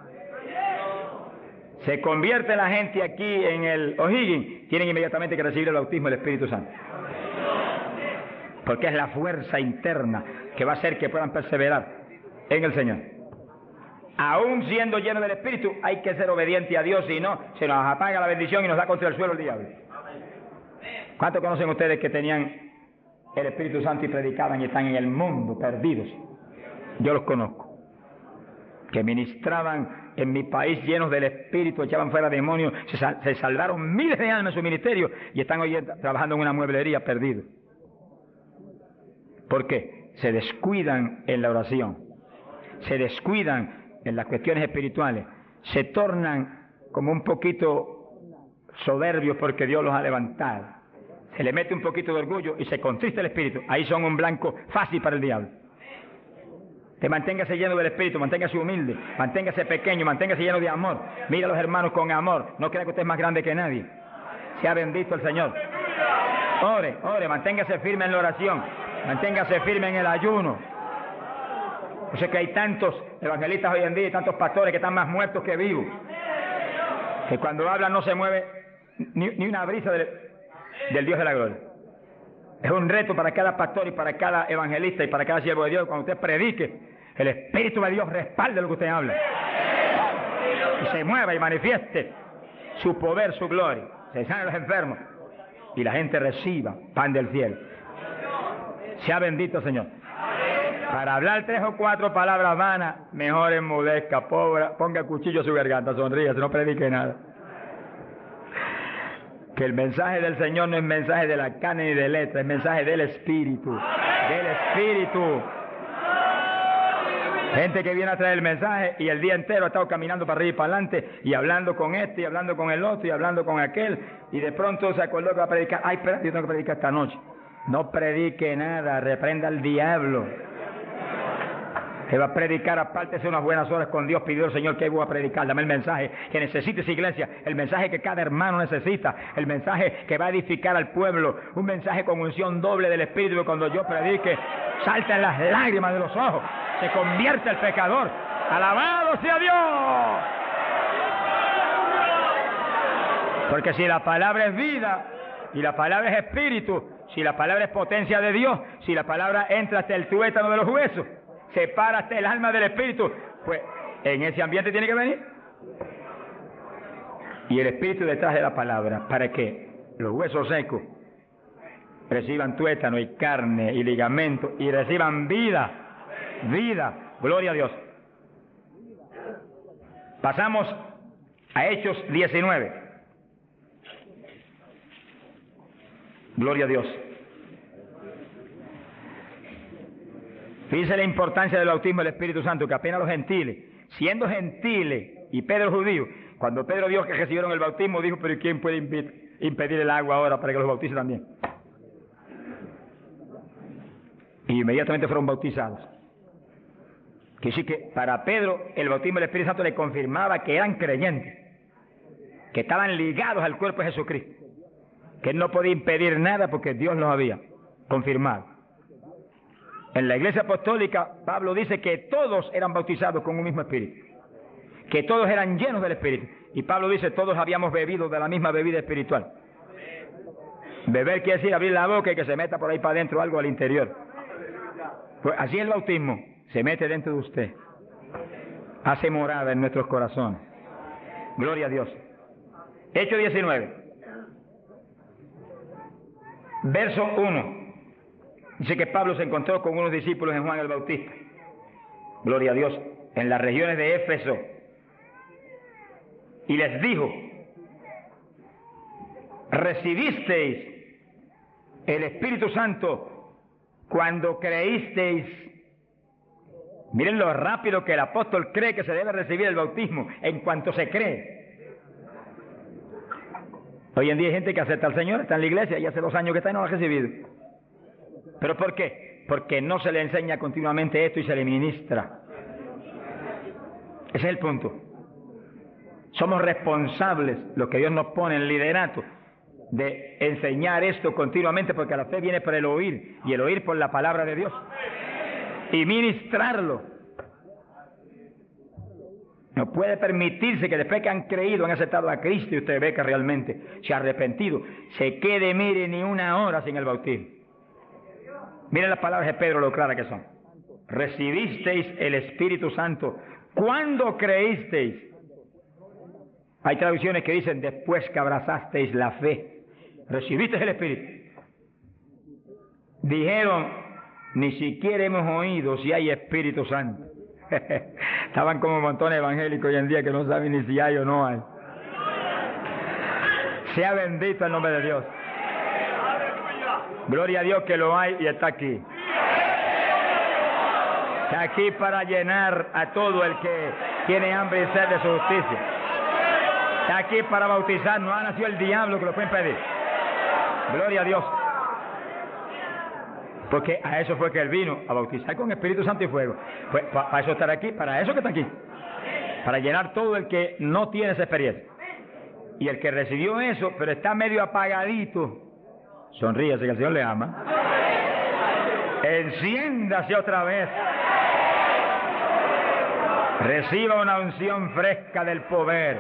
Se convierte la gente aquí en el O'Higgins, tienen inmediatamente que recibir el bautismo del Espíritu Santo. Porque es la fuerza interna que va a hacer que puedan perseverar en el Señor. Aún siendo llenos del Espíritu, hay que ser obediente a Dios, si no, se nos apaga la bendición y nos da contra el suelo el diablo. ¿Cuántos conocen ustedes que tenían el Espíritu Santo y predicaban y están en el mundo perdidos? Yo los conozco. Que ministraban en mi país llenos del Espíritu, echaban fuera demonios, se salvaron miles de almas en su ministerio y están hoy trabajando en una mueblería perdidos. ¿Por qué? Se descuidan en la oración, se descuidan en las cuestiones espirituales, se tornan como un poquito soberbios porque Dios los ha levantado, se le mete un poquito de orgullo y se contrista el espíritu. Ahí son un blanco fácil para el diablo. Que manténgase lleno del Espíritu, manténgase humilde, manténgase pequeño, manténgase lleno de amor. Mira a los hermanos con amor, no crea que usted es más grande que nadie. Sea bendito el Señor. Ore, manténgase firme en la oración, manténgase firme en el ayuno. Yo sé que hay tantos evangelistas hoy en día y tantos pastores que están más muertos que vivos, que cuando hablan no se mueve ni una brisa del Dios de la gloria. Es un reto para cada pastor y para cada evangelista y para cada siervo de Dios. Cuando usted predique, el Espíritu de Dios respalde lo que usted habla. Y se mueva y manifieste su poder, su gloria. Se sanen los enfermos y la gente reciba pan del cielo. Sea bendito, Señor. Para hablar 3 o 4 palabras vanas, mejor enmudezca, ponga cuchillo a su garganta, sonríe, no predique nada. Que el mensaje del Señor no es mensaje de la carne ni de letra, es mensaje del Espíritu. Del Espíritu. Gente que viene a traer el mensaje y el día entero ha estado caminando para arriba y para adelante y hablando con este y hablando con el otro y hablando con aquel y de pronto se acordó que va a predicar. Ay, espérate, yo tengo que predicar esta noche. No predique nada, reprenda al diablo. Que va a predicar, apártese unas buenas horas con Dios, pidió al Señor que voy a predicar, dame el mensaje que necesita esa iglesia, el mensaje que cada hermano necesita, el mensaje que va a edificar al pueblo, un mensaje con unción doble del Espíritu, que cuando yo predique, salten las lágrimas de los ojos, se convierte el pecador, alabado sea Dios. Porque si la palabra es vida, y la palabra es espíritu, si la palabra es potencia de Dios, si la palabra entra hasta el tuétano de los huesos, separa hasta el alma del espíritu, pues en ese ambiente tiene que venir. Y el espíritu detrás de la palabra, para que los huesos secos reciban tuétano y carne y ligamento y reciban vida, vida, gloria a Dios. Pasamos a Hechos 19. Gloria a Dios. Fíjense la importancia del bautismo del Espíritu Santo, que apenas los gentiles, siendo gentiles y Pedro judío, cuando Pedro vio que recibieron el bautismo, dijo, pero ¿quién puede impedir el agua ahora para que los bautice también? Y inmediatamente fueron bautizados. Que sí que para Pedro el bautismo del Espíritu Santo le confirmaba que eran creyentes, que estaban ligados al cuerpo de Jesucristo, que él no podía impedir nada porque Dios los había confirmado. En la iglesia apostólica, Pablo dice que todos eran bautizados con un mismo espíritu, que todos eran llenos del espíritu. Y Pablo dice, todos habíamos bebido de la misma bebida espiritual. Beber quiere decir abrir la boca y que se meta por ahí para adentro algo al interior. Pues así el bautismo se mete dentro de usted, hace morada en nuestros corazones. Gloria a Dios. Hechos 19, verso 1. Dice que Pablo se encontró con unos discípulos en Juan el Bautista, gloria a Dios, en las regiones de Éfeso, y les dijo: ¿recibisteis el Espíritu Santo cuando creísteis? Miren lo rápido que el apóstol cree que se debe recibir el bautismo, en cuanto se cree. Hoy en día hay gente que acepta al Señor, está en la iglesia y hace 2 años que está y no lo ha recibido. ¿Pero por qué? Porque no se le enseña continuamente esto y se le ministra. Ese es el punto. Somos responsables, los que Dios nos pone en liderato, de enseñar esto continuamente, porque la fe viene por el oír, y el oír por la palabra de Dios, y ministrarlo. No puede permitirse que después que han creído, han aceptado a Cristo, y usted ve que realmente se ha arrepentido, se quede, mire, ni una hora sin el bautismo. Miren las palabras de Pedro, lo claras que son. Recibisteis el Espíritu Santo cuando creísteis. Hay traducciones que dicen después que abrazasteis la fe. Recibisteis el Espíritu. Dijeron, ni siquiera hemos oído si hay Espíritu Santo. Estaban como montones evangélicos hoy en día que no saben ni si hay o no hay. Sea bendito el nombre de Dios. Gloria a Dios que lo hay y está aquí. Está aquí para llenar a todo el que tiene hambre y sed de su justicia. Está aquí para bautizar. No ha nacido el diablo que lo puede impedir. Gloria a Dios. Porque a eso fue que él vino, a bautizar con Espíritu Santo y fuego. Pues para eso estar aquí, para eso que está aquí. Para llenar todo el que no tiene esa experiencia. Y el que recibió eso, pero está medio apagadito, sonríase que el Señor le ama. Enciéndase otra vez. Reciba una unción fresca del poder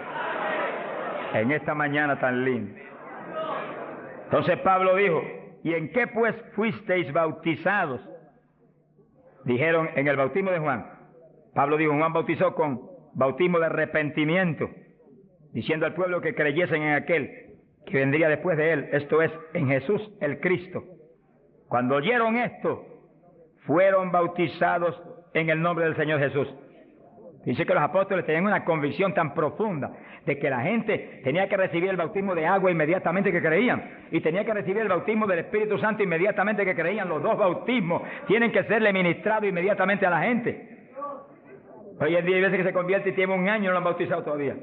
en esta mañana tan linda. Entonces Pablo dijo: ¿y en qué pues fuisteis bautizados? Dijeron: en el bautismo de Juan. Pablo dijo: Juan bautizó con bautismo de arrepentimiento, diciendo al pueblo que creyesen en aquel que vendría después de él, esto es, en Jesús el Cristo. Cuando oyeron esto, fueron bautizados en el nombre del Señor Jesús. Dice que los apóstoles tenían una convicción tan profunda de que la gente tenía que recibir el bautismo de agua inmediatamente que creían, y tenía que recibir el bautismo del Espíritu Santo inmediatamente que creían. Los dos bautismos tienen que serle ministrados inmediatamente a la gente. Hoy en día hay veces que se convierte y tiene 1 año y no lo han bautizado todavía.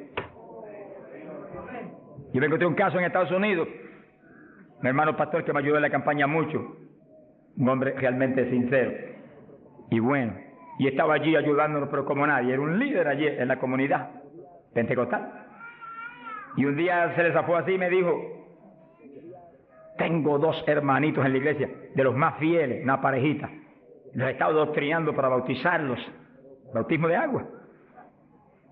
Yo me encontré un caso en Estados Unidos, mi hermano pastor que me ayudó en la campaña mucho, un hombre realmente sincero y bueno, y estaba allí ayudándonos, pero como nadie, era un líder allí en la comunidad pentecostal. Y un día se le zafó así y me dijo: tengo 2 hermanitos en la iglesia, de los más fieles, una parejita, los he estado doctrinando para bautizarlos, bautismo de agua.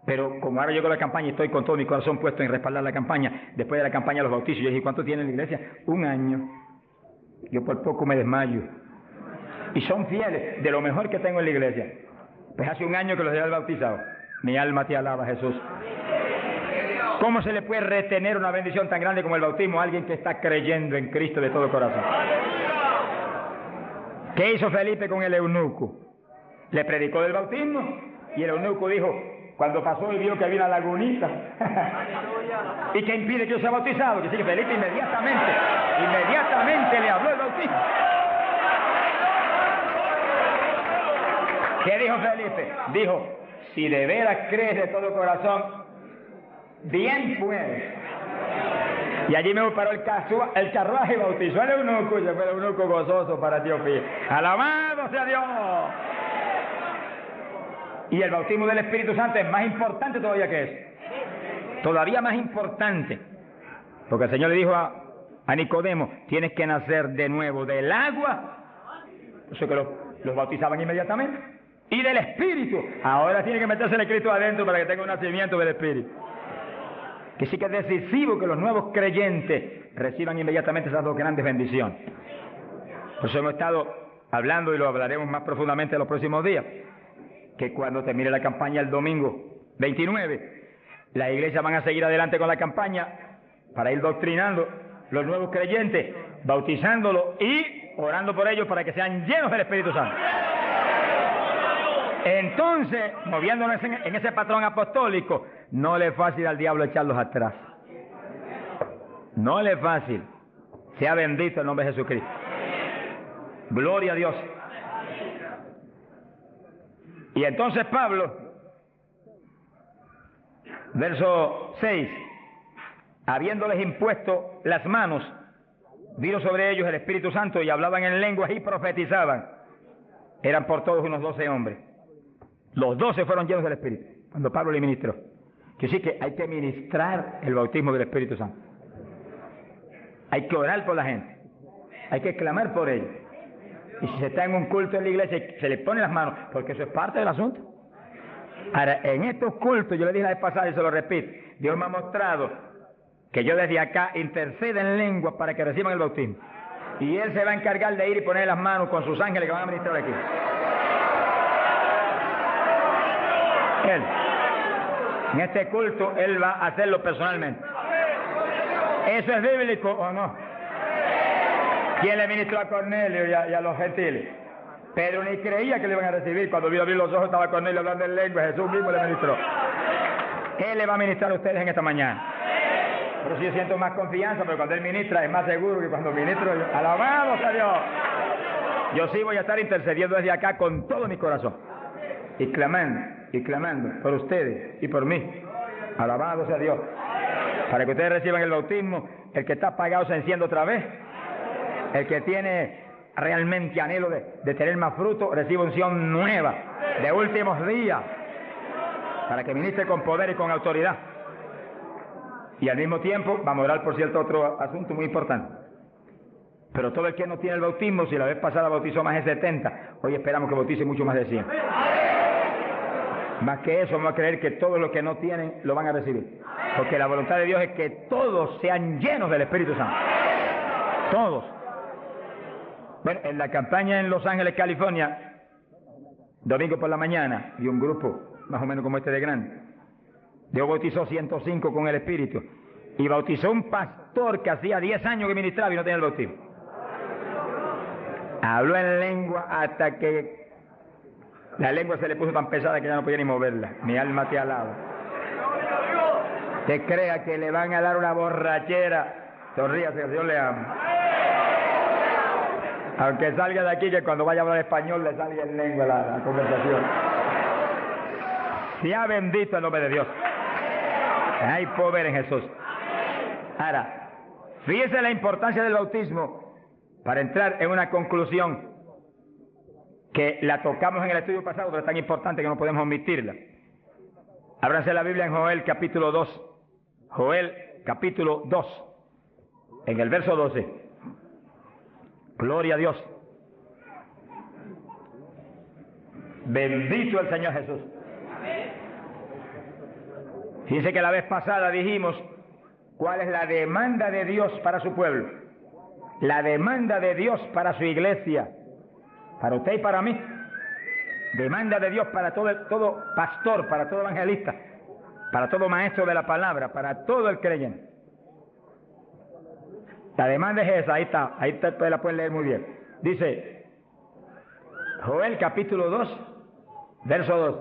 Pero como ahora llegó la campaña y estoy con todo mi corazón puesto en respaldar la campaña, después de la campaña los bautizos, yo dije: ¿cuánto tiene en la iglesia? 1 año. Yo por poco me desmayo. Y son fieles, de lo mejor que tengo en la iglesia. Pues hace 1 año que los he bautizado. Mi alma te alaba, Jesús. ¿Cómo se le puede retener una bendición tan grande como el bautismo a alguien que está creyendo en Cristo de todo corazón? ¿Qué hizo Felipe con el eunuco? Le predicó del bautismo y el eunuco dijo, cuando pasó y vio que había una lagunita, ¿y qué impide que yo sea bautizado? Que sí, que Felipe inmediatamente le habló el bautismo. ¿Qué dijo Felipe? Dijo: si de veras crees de todo corazón, bien puedes. Y allí me paró el carruaje y bautizó al eunuco, y se fue el eunuco gozoso para Etiopía. ¡Alabado sea Dios! Y el bautismo del Espíritu Santo es más importante todavía que eso. Todavía más importante. Porque el Señor le dijo a Nicodemo: tienes que nacer de nuevo del agua. Por eso que los bautizaban inmediatamente. Y del Espíritu. Ahora tiene que meterse el Cristo adentro para que tenga un nacimiento del Espíritu. Que sí que es decisivo que los nuevos creyentes reciban inmediatamente esas 2 grandes bendiciones. Por eso hemos estado hablando, y lo hablaremos más profundamente en los próximos días, que cuando termine la campaña el domingo 29, las iglesias van a seguir adelante con la campaña para ir doctrinando los nuevos creyentes, bautizándolos y orando por ellos para que sean llenos del Espíritu Santo. Entonces, moviéndonos en ese patrón apostólico, no le es fácil al diablo echarlos atrás. No le es fácil. Sea bendito el nombre de Jesucristo. Gloria a Dios. Y entonces Pablo, verso 6, habiéndoles impuesto las manos, vino sobre ellos el Espíritu Santo y hablaban en lenguas y profetizaban. Eran por todos unos 12 hombres. Los 12 fueron llenos del Espíritu cuando Pablo le ministró. Que sí que hay que ministrar el bautismo del Espíritu Santo. Hay que orar por la gente. Hay que clamar por ellos. Y si se está en un culto en la iglesia, se le pone las manos, porque eso es parte del asunto. Ahora, en estos cultos, yo le dije la vez pasada y se lo repito, Dios me ha mostrado que yo desde acá intercedo en lengua para que reciban el bautismo. Y Él se va a encargar de ir y poner las manos con sus ángeles que van a ministrar aquí. Él. En este culto, Él va a hacerlo personalmente. ¿Eso es bíblico o no? ¿Quién le ministró a Cornelio y a los gentiles? Pedro ni creía que le iban a recibir. Cuando vio abrir los ojos estaba Cornelio hablando en lengua. Jesús mismo le ministró. Él le va a ministrar a ustedes en esta mañana. Pero si yo siento más confianza, pero cuando Él ministra es más seguro que cuando ministro yo. ¡Alabado sea Dios! Yo sí voy a estar intercediendo desde acá con todo mi corazón. Y clamando por ustedes y por mí. ¡Alabado sea Dios! Para que ustedes reciban el bautismo, el que está apagado se enciende otra vez. El que tiene realmente anhelo de tener más fruto, recibe unción nueva, de últimos días, para que ministre con poder y con autoridad. Y al mismo tiempo, vamos a orar por cierto otro asunto muy importante. Pero todo el que no tiene el bautismo, si la vez pasada bautizó más de 70, hoy esperamos que bautice mucho más de 100. Más que eso, vamos a creer que todos los que no tienen lo van a recibir. Porque la voluntad de Dios es que todos sean llenos del Espíritu Santo. Todos. Bueno, en la campaña en Los Ángeles, California, domingo por la mañana, y un grupo más o menos como este de grande, Dios bautizó 105 con el Espíritu, y bautizó un pastor que hacía 10 años que ministraba y no tenía el bautismo. Habló en lengua hasta que la lengua se le puso tan pesada que ya no podía ni moverla. Mi alma te alaba. Que crea que le van a dar una borrachera, sonríase, que Dios le ama. Aunque salga de aquí, que cuando vaya a hablar español le salga en lengua la conversación. Sea bendito el nombre de Dios. Hay poder en Jesús. Ahora, fíjese la importancia del bautismo para entrar en una conclusión que la tocamos en el estudio pasado, pero es tan importante que no podemos omitirla. Ábranse la Biblia en Joel capítulo 2. Joel capítulo 2, en el verso 12. Gloria a Dios. Bendito el Señor Jesús. Fíjense que la vez pasada dijimos cuál es la demanda de Dios para su pueblo. La demanda de Dios para su iglesia. Para usted y para mí. Demanda de Dios para todo pastor, para todo evangelista, para todo maestro de la palabra, para todo el creyente. La demanda es esa, ahí usted la puede leer muy bien. Dice, Joel capítulo 2, verso 2,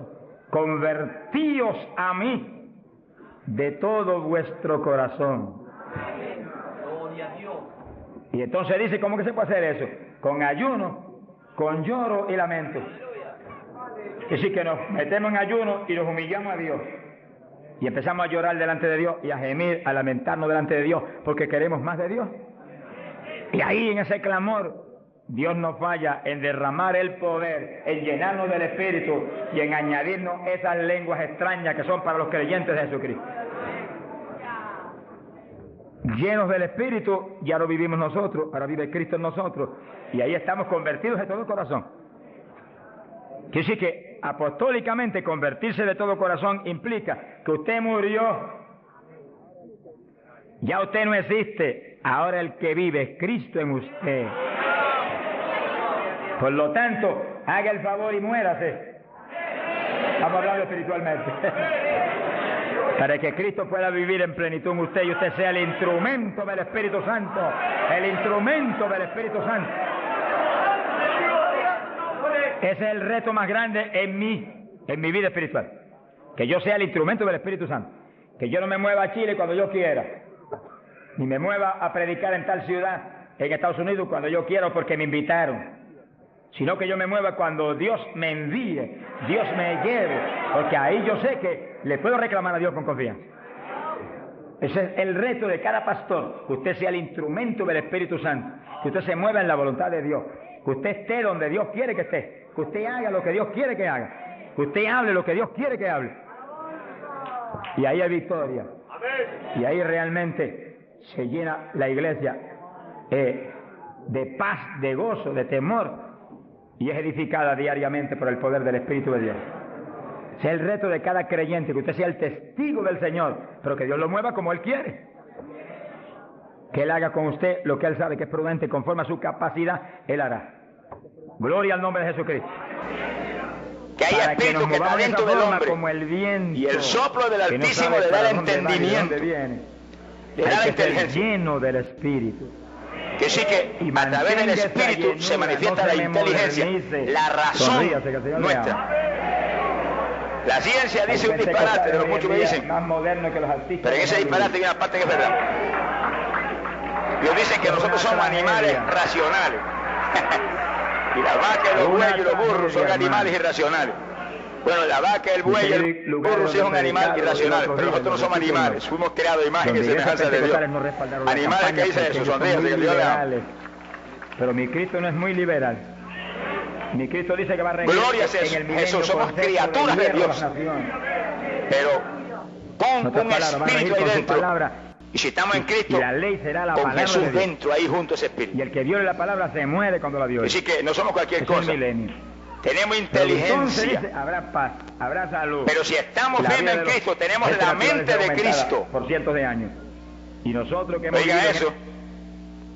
convertíos a mí de todo vuestro corazón. Y entonces dice, ¿cómo que se puede hacer eso? Con ayuno, con lloro y lamento. Es decir, que nos metemos en ayuno y nos humillamos a Dios. Y empezamos a llorar delante de Dios y a gemir, a lamentarnos delante de Dios, porque queremos más de Dios. Y ahí en ese clamor, Dios no falla en derramar el poder, en llenarnos del Espíritu y en añadirnos esas lenguas extrañas que son para los creyentes de Jesucristo. Llenos del Espíritu, ya no vivimos nosotros, ahora vive Cristo en nosotros. Y ahí estamos convertidos de todo corazón. Quiere decir que apostólicamente convertirse de todo corazón implica que usted murió, ya usted no existe, ahora el que vive es Cristo en usted. Por lo tanto, haga el favor y muérase. Estamos hablando espiritualmente. Para que Cristo pueda vivir en plenitud en usted y usted sea el instrumento del Espíritu Santo. El instrumento del Espíritu Santo. Ese es el reto más grande en mi vida espiritual. Que yo sea el instrumento del Espíritu Santo. Que yo no me mueva a Chile cuando yo quiera. Ni me mueva a predicar en tal ciudad, en Estados Unidos, cuando yo quiera porque me invitaron. Sino que yo me mueva cuando Dios me envíe, Dios me lleve. Porque ahí yo sé que le puedo reclamar a Dios con confianza. Ese es el reto de cada pastor. Que usted sea el instrumento del Espíritu Santo. Que usted se mueva en la voluntad de Dios. Que usted esté donde Dios quiere que esté. Que usted haga lo que Dios quiere que haga. Que usted hable lo que Dios quiere que hable. Y ahí hay victoria. Y ahí realmente se llena la iglesia de paz, de gozo, de temor. Y es edificada diariamente por el poder del Espíritu de Dios. Ese es el reto de cada creyente, que usted sea el testigo del Señor, pero que Dios lo mueva como Él quiere. Que Él haga con usted lo que Él sabe que es prudente, conforme a su capacidad, Él hará. Gloria al nombre de Jesucristo. Que hay espíritu que está dentro del hombre, como el viento, y el soplo del Altísimo le da el entendimiento, le da la inteligencia. Lleno del Espíritu. Que sí, que a través del Espíritu se manifiesta la inteligencia, la razón nuestra. La ciencia dice un disparate de lo mucho que dicen, pero en ese disparate hay una parte que es verdad. Ellos dicen que nosotros somos animales racionales. Y la vaca, los bueyes y los burros son animales irracionales. Bueno, la vaca, el buey y el burro sí es un animal irracional, pero nosotros no somos animales. Fuimos creados a imagen y semejanza de Dios. Animales que dicen eso, sonríense que Dios le ama. Pero mi Cristo no es muy liberal. Mi Cristo dice que va a regir en el milenio. Eso, somos criaturas de Dios. Pero con un espíritu ahí dentro. Y si estamos en Cristo, la ley será la con palabra Jesús de Dios dentro, ahí junto a ese espíritu. Y el que viole la palabra se muere cuando la viole. Así que no somos cualquier cosa. Tenemos inteligencia. Dice, habrá paz, habrá salud. Pero si estamos firmes en Cristo, tenemos la mente de Cristo. Por cientos de años. Y nosotros que hemos Oiga eso.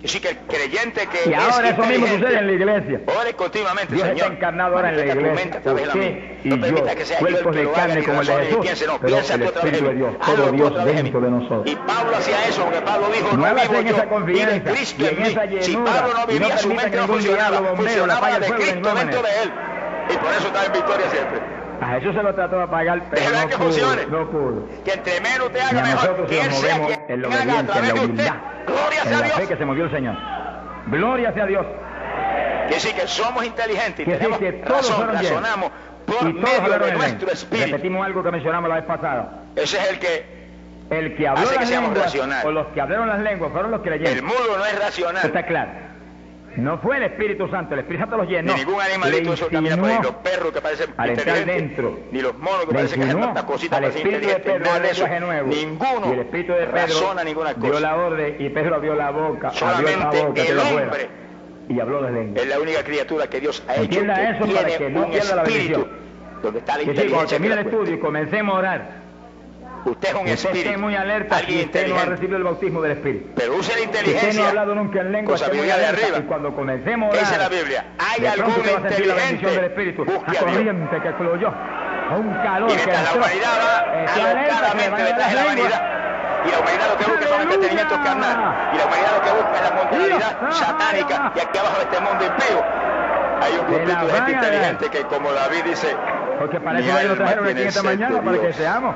Así que el creyente que y es ahora eso mismo sucede en la iglesia. Ore continuamente, Dios Señor. está encarnado ahora en la iglesia. Usted y yo, cuerpos de carne como el de Jesús, pero el Espíritu de Dios, todo Dios dentro de nosotros. Y Pablo hacía eso, porque Pablo dijo, no vivo en esa confianza, vive Cristo en y en esa mí. Si llenura, Pablo no vivía, no su mente no funcionaba, funcionaba de Cristo dentro de él. Y por eso está en victoria siempre. A Jesús se lo trató de apagar, pero no que pudo, funcione. No pudo. Que entre menos te haga mejor, que Él sea quien en la haga a obediencia, través en la de usted. humildad, Gloria sea en la Dios. fe que se movió el Señor. Gloria sea Dios. Que decir que somos inteligentes y que tenemos que todos razón, razonamos por medio de nuestro espíritu. Repetimos algo que mencionamos la vez pasada. Ese es el que habló hace que las seamos lenguas, racionales. o los que hablaron las lenguas fueron los creyentes. El mudo no es racional. Está claro. No fue el Espíritu Santo, el Espíritu Santo los llenó. Ni ningún animalito eso camina por ahí, los perros que parecen inteligentes, ni los monos que parecen que hacen tantas cositas para ser inteligentes, nada de eso. Ninguno y el Espíritu de Pedro razona ninguna cosa. Dio la orden y Pedro abrió la boca. Solamente el hombre y habló las lenguas. es la única criatura que Dios ha hecho Entienda que eso para que no pierda la bendición. Donde está la que inteligencia. Cuando termine el estudio y comencemos a orar, usted es un espíritu. Esté muy alerta si usted no ha recibido el bautismo del Espíritu. Pero use la inteligencia. Si usted no ha hablado nunca en lengua, con sabiduría de arriba. Y cuando comencemos a orar, ¿qué dice la Biblia? Hay algún inteligente. Del Espíritu, busque a corriente que fluyó, a un calor y mientras la humanidad va alocadamente detrás de la vanidad. Y la humanidad lo que busca son entretenimientos carnales. Y la humanidad lo que busca es la mortalidad satánica. Y aquí abajo de este mundo impío hay un grupito de gente inteligente que, como David dice, porque para eso lo trajeron aquí esta mañana, para que seamos.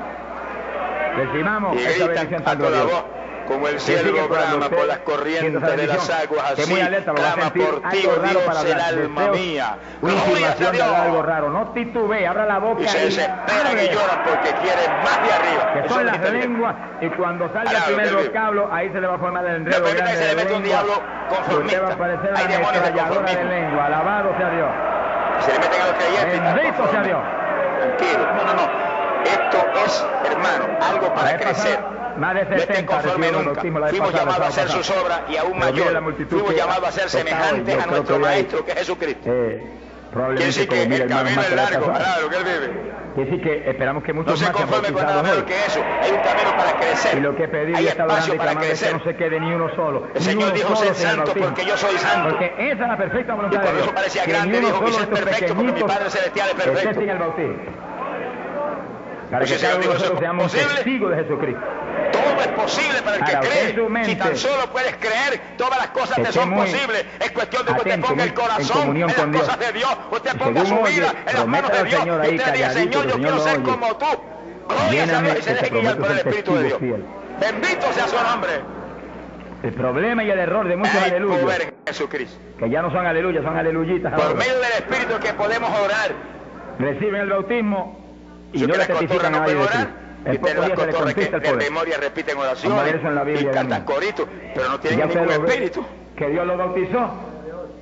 Recibamos esta bendición a toda voz, como el cielo brama por las corrientes de las aguas, así clama por ti, oh Dios, el alma mía. Gloria a Dios. Algo raro, no titubee, abra la boca y se desesperan y lloran porque quieren más de arriba. Que son las lenguas, y cuando salga el primer vocablo, ahí se le va a formar el enredo grande que se le mete un diablo conformista. Va a aparecer hay demonios de conformismo. De lengua. Alabado sea Dios. Se le meten a los creyentes. Bendito sea Dios. Tranquilo, no. Esto es, hermano, algo para crecer. Más de 60 no estén conforme nunca. Fuimos llamados a hacer sus obras y aún mayor. Fuimos llamados a ser semejantes a nuestro Maestro, que es Jesucristo. Quiere decir que el camino es largo, claro, que Él vive. Quiere decir que esperamos que muchos más se conforme con nada menos que eso. Hay un camino para crecer. Y lo que pedí hay espacio para crecer. Que no se quede ni uno solo. El Señor dijo, ser santo porque yo soy santo. Porque esa es la perfecta voluntad de Dios. Y por eso parecía grande, dijo, y ser perfecto porque mi Padre Celestial es perfecto. Sin el bautismo. Para que cada uno de nosotros seamos testigos de Jesucristo. Todo es posible para el que cree. Si tan solo puedes creer, todas las cosas te son posibles. Es cuestión de que usted ponga el corazón en las cosas de Dios. Usted ponga su vida en las manos de Dios. Y usted diga, Señor, yo quiero ser como tú. Gloria a Dios, y se deje guiar por el Espíritu de Dios. Bendito sea su nombre. El problema y el error de muchos aleluyas, Jesucristo, que ya no son aleluyas, son aleluyitas. Por medio del Espíritu que podemos orar. Reciben el bautismo y no le testifican a nadie de Cristo. En pocos días se les conquista el poder. De memoria repiten oraciones y cantan coritos, pero no tienen ningún espíritu. Que Dios los bautizó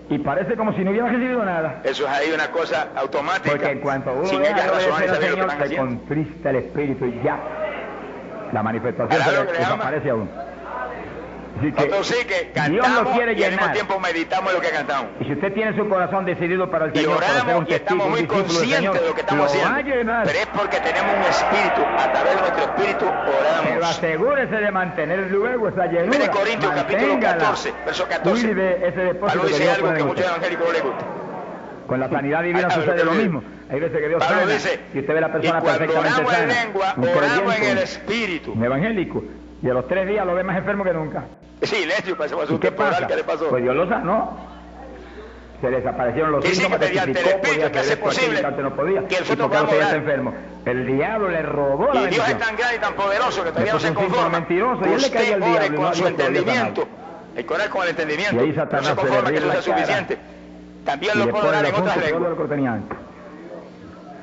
y parece como si no hubiera recibido nada. Eso es ahí una cosa automática. Porque en cuanto uno deja de obedecer al Señor, se contrista el espíritu y ya la manifestación se desaparece aún. Nosotros sí que cantamos y al mismo tiempo meditamos lo que cantamos. Y si usted tiene su corazón decidido para el Señor, y oramos y estamos muy conscientes de lo que estamos haciendo, pero es porque tenemos un espíritu, a través de nuestro espíritu oramos. Pero asegúrese de mantener luego esa llenura. 1 Corintios capítulo 14, verso 14. Pablo dice algo que muchos evangélicos no les gusta. Con la sanidad divina sucede lo mismo. Hay veces que Dios sana y usted ve la persona perfectamente sana. En lengua, oramos en el espíritu. Un evangélico. Y a los 3 días lo ve más enfermo que nunca. Silencio, pasemos a un temporal. ¿Qué le pasó? Pues Dios lo sanó. Se desaparecieron los síntomas, mediante el espíritu que hace posible que no podía, que nosotros podamos orar. Enfermo. El diablo le robó la bendición. Y Dios es tan grande y tan poderoso que todavía no se conforma. Mentiroso, y él le cayó al diablo con su entendimiento. Hay que orar con el entendimiento. Y ahí Satanás no se conforma que eso sea suficiente. También lo puede orar en otras lenguas.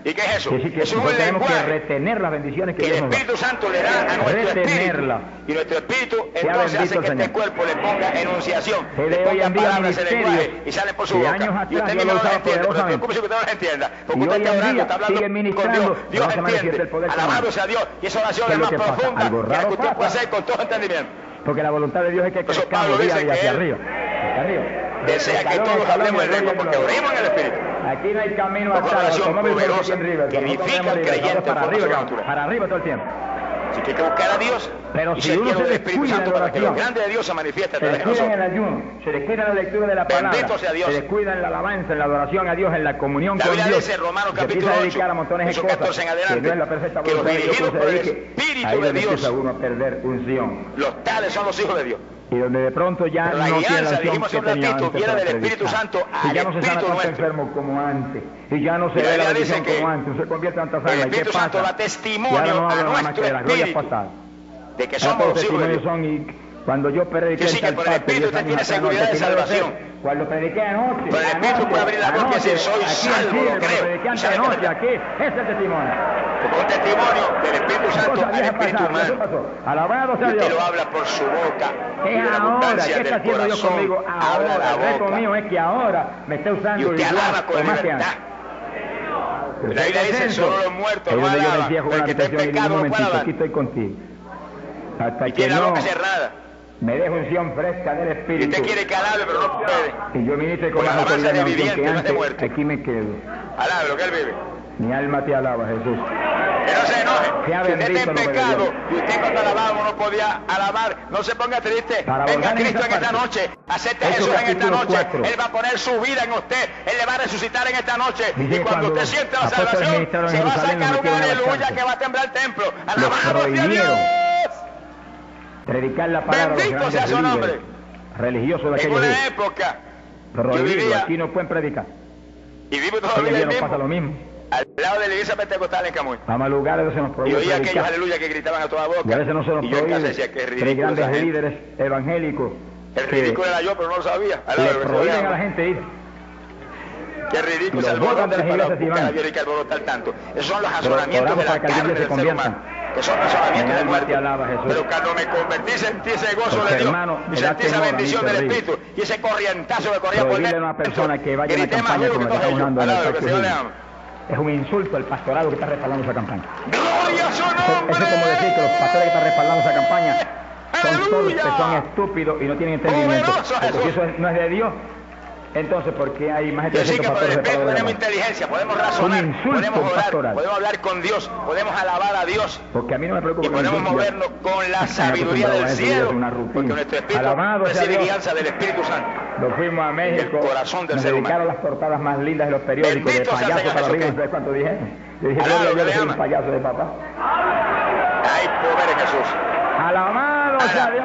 ¿Y qué es eso? Es un lenguaje que retener las bendiciones que el Espíritu Santo le da a nuestro espíritu. Y nuestro espíritu entonces hace que este cuerpo le ponga enunciación, le ponga palabras en el lenguaje y salen por su boca. Y usted mismo no las entiende, pero no se preocupe si usted no las entienda. Porque usted está orando, está hablando con Dios. Dios entiende. Alabado sea Dios. Y esa oración es más profunda que la que usted puede hacer con todo entendimiento. Porque la voluntad de Dios es que crezcamos día a día hacia arriba. Desea que todos hablemos en lengua porque oremos en el Espíritu. Aquí no hay camino atrás, oración poderosa que edifica al creyente para arriba todo el tiempo. Así que hay que buscar a Dios. Pero si uno se descuida en la oración, lo grande de Dios se manifiesta. Se descuida en el ayuno, se descuida en la lectura de la palabra, se descuida en la alabanza, en la adoración a Dios, en la comunión con Dios. Dice Romanos capítulo 8, verso 14 en adelante, que los dirigidos por el Espíritu de Dios, uno a perder unción. Los tales son los hijos de Dios. Y donde de pronto ya la no guianza, tiene la dijimos un ratito, viene del Espíritu Santo al y ya no se sana Espíritu tanto nuestro. Enfermo como antes. Y ya no se ve la bendición como antes. No se convierte en tanta el Espíritu Santo da testimonio a nuestro espíritu de que somos los hijos de Dios. Cuando yo prediqué sí que por el Espíritu usted tiene seguridad de salvación. Cuando prediqué anoche. Por el Espíritu puede abrir la boca y decir, soy salvo, lo creo. Prediqué anoche aquí. Ese es el testimonio. Porque un testimonio del Espíritu Santo al Espíritu humano. Alabado sea Dios. Usted lo habla por su boca. Es ahora. ¿Qué está haciendo Dios conmigo ahora? El reto mío es que ahora me está usando y usted alaba con libertad. La Biblia dice, solo los muertos no alaban. El que está en pecado no puede alabar. Aquí estoy contigo. Hasta y tiene la boca cerrada. Me dejo unción fresca del Espíritu. Y usted quiere que alabe, pero no puede. Y yo ministre con más autoridad de viviente, que antes, aquí me quedo. Alabe lo que él vive. Mi alma te alaba, Jesús. Que no se enoje. Si usted está en pecado y usted cuando alababa no podía alabar, no se ponga triste. Venga Cristo en esta noche. Acepte a Jesús en esta noche. Él va a poner su vida en usted. Él le va a resucitar en esta noche. Y cuando usted siente la salvación, se va a sacar un aleluya que va a temblar el templo. Alabado sea Dios. Predicar la palabra. Bendito sea su nombre. Religioso de aquella en una época yo vivía, aquí no pueden predicar. Y vivo todavía el mismo. Pasa lo mismo. Al lado de la iglesia pentecostal en Camuy. Vamos a lugares donde se nos prohíbe. Y oía aquellos aleluya que gritaban a toda boca. Y a veces no se nos prohíbe. Y yo en casa decía que es ridículo. Tres grandes líderes evangélicos. El ridículo era yo, pero no lo sabía. Le prohíben a la gente ir. Qué ridículo se alborotan de las iglesias y van. Que alborotar tanto. Esos son los razonamientos de la carne del ser humano. Que son razonamientos del muerto. Pero cuando me convertí sentí ese gozo de Dios. Y sentí esa bendición del Espíritu. Y ese corrientazo que corría por dentro. Una persona que vaya a una campaña como está usando en el es un insulto al pastorado que está respaldando esa campaña. ¡Gloria a su nombre! Eso es como decir que los pastores que están respaldando esa campaña son todos que son estúpidos y no tienen entendimiento. Porque si eso no es de Dios, entonces ¿por qué hay más de 300 pastores respaldados? Tenemos inteligencia, podemos razonar, podemos orar, podemos hablar con Dios, podemos alabar a Dios. Porque a mí no me preocupa. Y podemos movernos con la sabiduría del cielo. Porque nuestro espíritu recibe guianza del Espíritu Santo. Nos fuimos a México, nos dedicaron las portadas más lindas de los periódicos, de payaso para arriba, ¿sabes cuánto dije? Yo dije, yo soy un payaso de papá. Hay poder en Jesús. Alabado sea Dios.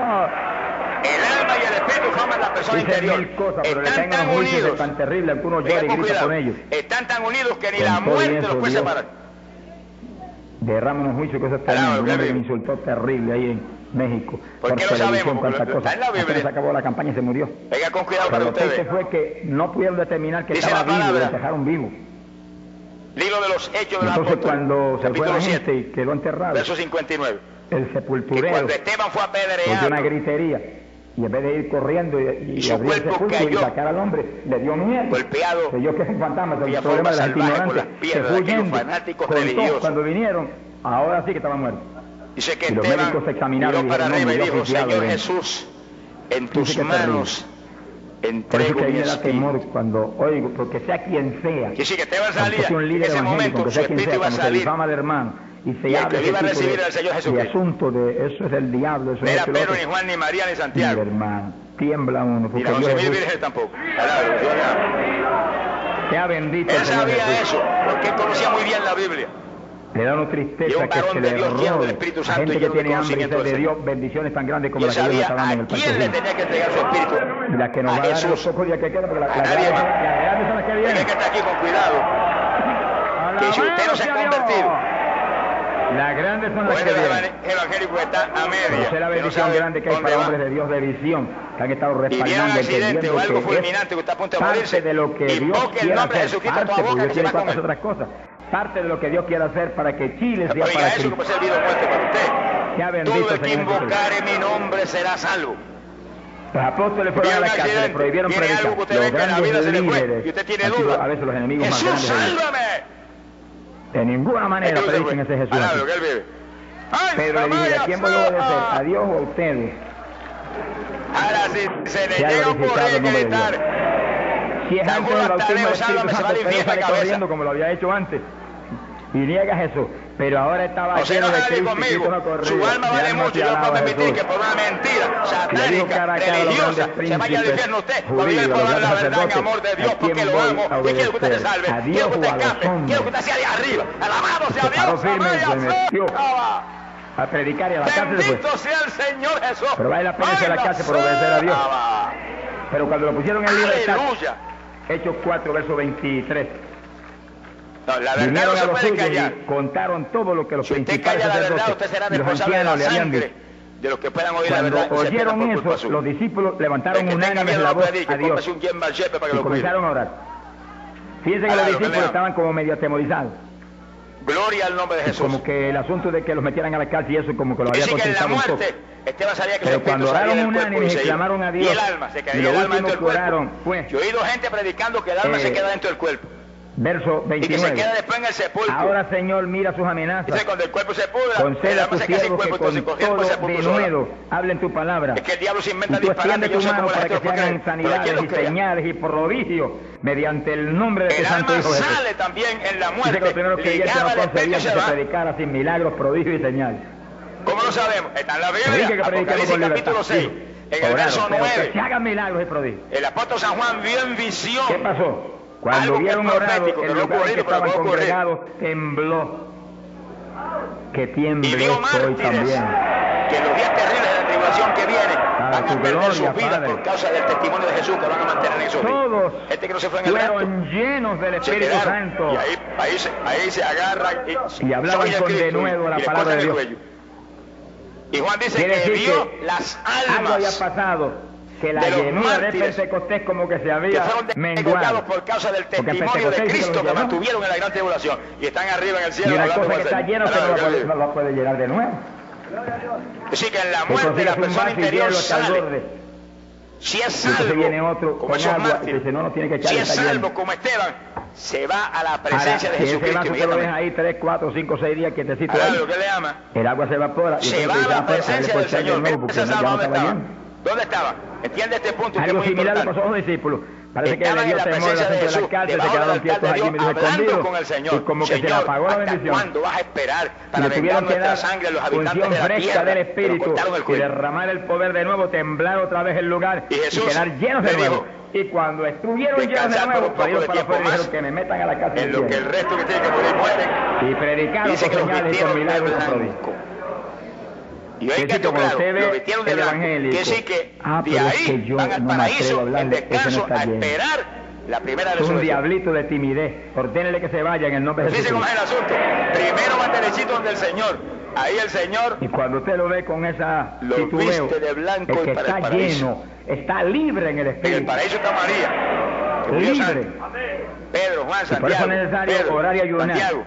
El alma y el espíritu forman la persona interior. Mil cosas, pero están tan unidos. Tan terrible, que uno llora y grita con ellos. Están tan unidos que ni la muerte los puede separar. Derrama unos juicios que eso es terrible. Un hombre que me insultó terrible ahí en México. ¿Por qué lo sabemos? Porque está en la Biblia. Se acabó la campaña y se murió. Venga con cuidado para ustedes. Lo que fue que no pudieron determinar que estaba vivo, lo dejaron vivo. Libro de los Hechos de los Apóstoles. Entonces Apóstoles, cuando se fue la gente y quedó enterrado. Verso 59. El sepulturero. Que cuando Esteban fue apedreado. Dio una gritería. Y en vez de ir corriendo y abrir el sepulcro y sacar al hombre, le dio miedo. Golpeado. Creyó que es un fantasma, el problema de la gente ignorante. Se fue huyendo. Cuando vinieron, ahora sí que estaba muerto. Dice que y los Esteban médicos se examinaron miró para arriba y dijo, Señor de Jesús, en tus manos entrego mi espíritu. Temor cuando oigo, porque sea quien sea. Que sí, que Esteban salía, un líder en ese momento su espíritu iba a salir. Se difama de hermano y se habla que iba a recibir al Señor Jesucristo. Asunto de eso es del diablo. Eso no era es Pedro, ni Juan, ni María, ni Santiago. Hermano, tiembla uno. Ni las 11.000 vírgenes tampoco. Sea bendito. Él sabía eso, porque él conocía muy bien la Biblia. Le da una tristeza que se le robe a gente que tiene hambre y sed de Dios bendiciones tan grandes como las que Dios está dando en el país. ¿Quién le tenía que entregar su espíritu? Y las que nos va a dar los pocos días que quedan, porque las grandes son las que vienen. Tiene que estar aquí con cuidado. Que si usted no se ha convertido, las grandes son las que vienen. El evangélico está a media. Esa es la bendición grande que hay para hombres de Dios de visión, que han estado respaldando, entendiendo algo fulminante que está a punto de morirse, de lo que Dios quiere hacer, parte, porque Dios quiere tantas otras cosas. Parte de lo que Dios quiere hacer para que Chile sea para eso que puede ser vida o muerte para usted. Sea bendito, todo el que invocare mi nombre será salvo. Los apóstoles fueron a la cárcel, le prohibieron predicar. Algo que usted ve que la vida se le fue y usted tiene duda. A veces los enemigos Jesús, más grandes. ¡Sálvame! De ninguna manera prediquen ese Jesús. Que él vive. Pedro le dice, ¿a quién voy a obedecer? ¿A Dios o a ustedes? Ahora si se le llega a ocurrir que gritar, si es antes del bautismo del Espíritu Santo, Pedro sale corriendo como lo había hecho antes. Y niega a Jesús, pero ahora estaba lleno de Cristo conmigo. Su alma vale mucho, yo no puedo permitir que por una mentira satánica, religiosa, se vaya al infierno usted, cuando yo le puedo dar la verdad en amor de Dios, porque lo amo, y quiero que usted se salve, quiero que usted escape, quiero que usted sea de arriba, alabado sea Dios, a predicar y a la cárcel después. Bendito sea el Señor Jesús. Pero vale la pena irse a la cárcel por obedecer a Dios. Pero cuando lo pusieron en libertad, Hechos 4, verso 23. No, la verdad no se puede callar. Contaron todo lo que los principales sacerdotes y los ancianos le habían dicho. De los que puedan oír la verdad. Cuando oyeron eso, los discípulos levantaron unánimes la voz a Dios y comenzaron a orar. Fíjense que los discípulos estaban como medio atemorizados. Gloria al nombre de Jesús. Como que el asunto de que los metieran a la cárcel y eso como que lo había contestado un poco. Esteban sabía que pero cuando oraron unánimes y clamaron a Dios, y el alma se quedó dentro del cuerpo. Yo he oído gente predicando que el alma se queda dentro del cuerpo. Verso 29. Y que se queda después en el sepulcro. Ahora, Señor, mira sus amenazas. Dice, cuando el cuerpo se pudra, concede a tus siervos que con todo denuedo hablen tu palabra. Es que el diablo se inventa y tú extiende tu mano para que se hagan sanidades y señales y prodigios mediante el nombre de tu santo Hijo Jesús. Sale también en la muerte. Dice que los primeros creyentes no concebían que se predicara sin milagros, prodigios y señales. ¿Cómo lo sabemos? Está en la Biblia. Apocalipsis capítulo 6. En el verso 9. Que se hagan milagros y prodigios. El apóstol San Juan vio en visión. ¿Qué pasó? Cuando vieron orado, el lugar en que estaban congregados tembló. Que tiemble hoy también. Que los días terribles de la tribulación que vienen van a perder sus vidas por causa del testimonio de Jesús que van a mantener en esos días. Todos que no se fue en el fueron llenos del Espíritu Santo. Y ahí se agarran y hablaban con denuedo la palabra de Dios. Y Juan dice que vio las almas. Algo había pasado. Que la llenura de Pentecostés como que se había menguado por causa del testimonio de Cristo que mantuvieron en la gran tribulación y están arriba en el cielo. Y una cosa que está llena que no la puede llenar de nuevo. Así que en la muerte la persona interior sale. Si es salvo, viene otro como esos mártires, si es salvo como Esteban, se va a la presencia de Jesucristo. Si ese vaso lo dejas ahí 3, 4, 5, 6 días quietecito ahí, lo que le ama, el agua se evapora. Se va a la presencia del Señor. ¿Esa salva dónde estaba? ¿Dónde estaba? ¿Entiende este punto? Algo que es muy similar le importante. pasó a los discípulos. Parece que le dio temor a la gente de la cárcel, se quedaron quietos allí medio escondidos con el Señor. Y como que se le apagó la bendición. ¿Cuándo vas a esperar y para le tuvieron que dar sangre a los habitantes unción de la fresca tierra? del Espíritu y derramar el poder de nuevo, temblar otra vez el lugar y quedar llenos de nuevo. Y cuando estuvieron llenos de nuevo, salieron para afuera y dijeron que me metan a la cárcel. En lo que el resto que tiene que morir mueren. Y predicaron con señales y con milagros y prodigios. Y hoy que claro, lo vistieron de blanco, que sí que de ahí van al paraíso, en descanso, a esperar la primera resurrección. Es un diablito de timidez. Ordénele que se vaya en el nombre de Jesús. Fíjense cómo es el asunto. Primero va derechito donde el Señor. Ahí el Señor. Y cuando usted lo ve con esa lo viste de blanco, el que está lleno, está libre en el Espíritu. En el paraíso está María. Libre. Pedro, Juan, Santiago. Por eso es necesario Pedro, orar y ayunar. Santiago.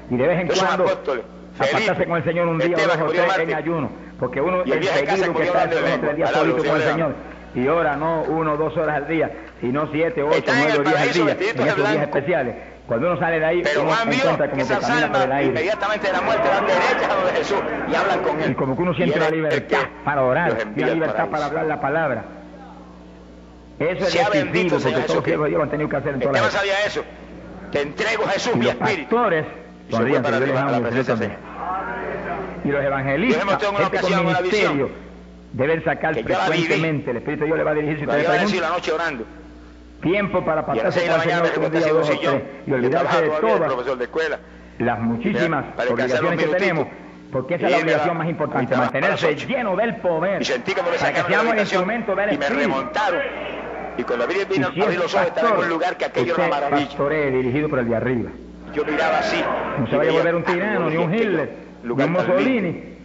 Y de vez en cuando apartarse con el Señor un día o dos o tres en ayuno. Porque uno es seguido que está 2 o 3 días solito con el Señor. Y ora no 1 o 2 horas al día, sino 7, 8, 9 días al día, en esos días especiales. Cuando uno sale de ahí, pero uno Juan vio encuentra como que esas almas inmediatamente de la muerte van derechas a donde Jesús y hablan con él. Y como que uno siente una libertad para orar, y una libertad para hablar la palabra. Eso es decisivo, porque todos los siervos de Dios lo han tenido que hacer en todas las veces. Sabía eso. Te entrego, Jesús, mi espíritu. Los pastores sonrían, que yo les amo, yo también. Y los evangelistas, gente con ministerio, deben sacar frecuentemente. El Espíritu de Dios le va a dirigir si ustedes preguntan. La noche orando. Tiempo para pasarse con el Señor un día o 2 o 3 y olvidarse de todas las muchísimas obligaciones que tenemos, porque esa es la obligación más importante, mantenerse lleno del poder, para que seamos el instrumento del Espíritu. Y me remontaron, y con la vida vino a abrir los ojos, estaba en un lugar que aquello era una maravilla. Pastoree dirigido por el de arriba. Yo miraba así. No se vaya a volver un tirano, ni un Hitler, ni un Mussolini,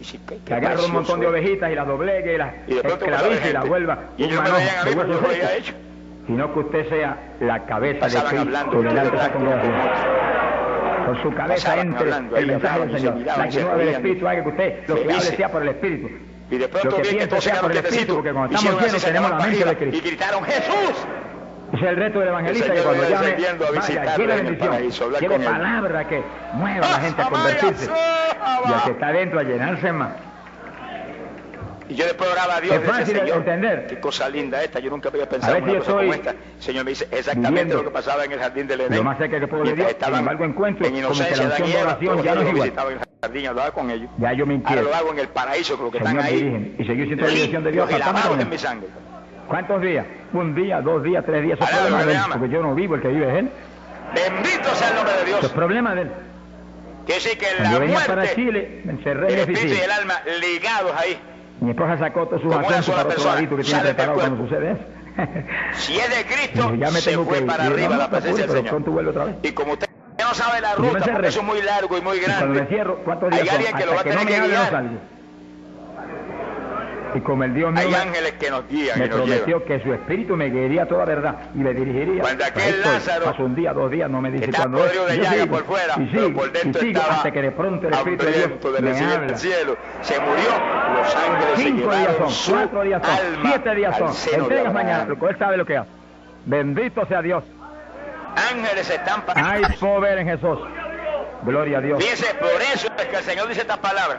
que agarra un montón de ovejitas y las doblegue y las esclavice y las vuelva un manojo de huesos secos. Sino que usted sea la cabeza de Cristo delante de esa congregación. Con su cabeza entre el mensaje del Señor. La llenura del Espíritu haga que usted lo que hable sea por el Espíritu. Y de pronto lo que piense sea por el Espíritu, porque cuando estamos llenos tenemos la mente de Cristo. Y gritaron ¡Jesús! Ese es el reto del evangelista, que cuando llame, vaya, lleve bendición, lleve palabra que mueva a la gente a convertirse. Y al que está adentro a llenarse más. Y yo después oraba a Dios. Es fácil de entender. Qué cosa linda esta, yo nunca había pensado en una cosa como esta. El Señor me dice exactamente lo que pasaba en el jardín del Edén. Lo más cerca que puedo de Dios, sin embargo encuentro como que la unción de oración ya no es igual. En el jardín, hablaba con ellos. Ya yo me inquieto. Ahora lo hago en el paraíso, con lo que están ahí. Dirigen, y seguir siendo la dirección de Dios. Y lavados en mi sangre. ¿Cuántos días? 1 día, 2 días, 3 días. Eso es problema de él, porque yo no vivo, el que vive es él. Bendito sea el nombre de Dios. Eso es problema de él. Que sí que la muerte, para Chile, me encerré en mi oficina. El espíritu y el alma ligados ahí. Mi esposa sacó todos sus asuntos para otro ladito que tiene preparado cuando sucede eso. Si es de Cristo, ya me se tengo fue que para arriba la presencia del Señor. Pronto vuelve otra vez. Y como usted no sabe la ruta, porque eso es muy largo y muy grande. Cuando me cierro, ¿cuántos días hay son? alguien que lo va a tener que guiar. Y como el Dios mío hay ángeles que nos guían me y nos prometió llevan. que su espíritu me guiaría a toda verdad y me dirigiría. Cuando aquel Lázaro pasó 1 día, 2 días, no me dice cuándo es. De llaga por fuera, pero por dentro estaba hasta que de pronto el espíritu de Dios me habla. El cielo se murió, los ángeles 5 se días son, 4 días son, 7 días son. Entregas mañana, porque él sabe lo que hace. Bendito sea Dios. Ángeles están para. Hay poder en Jesús. Gloria a Dios. Dice, por eso es que el Señor dice estas palabras.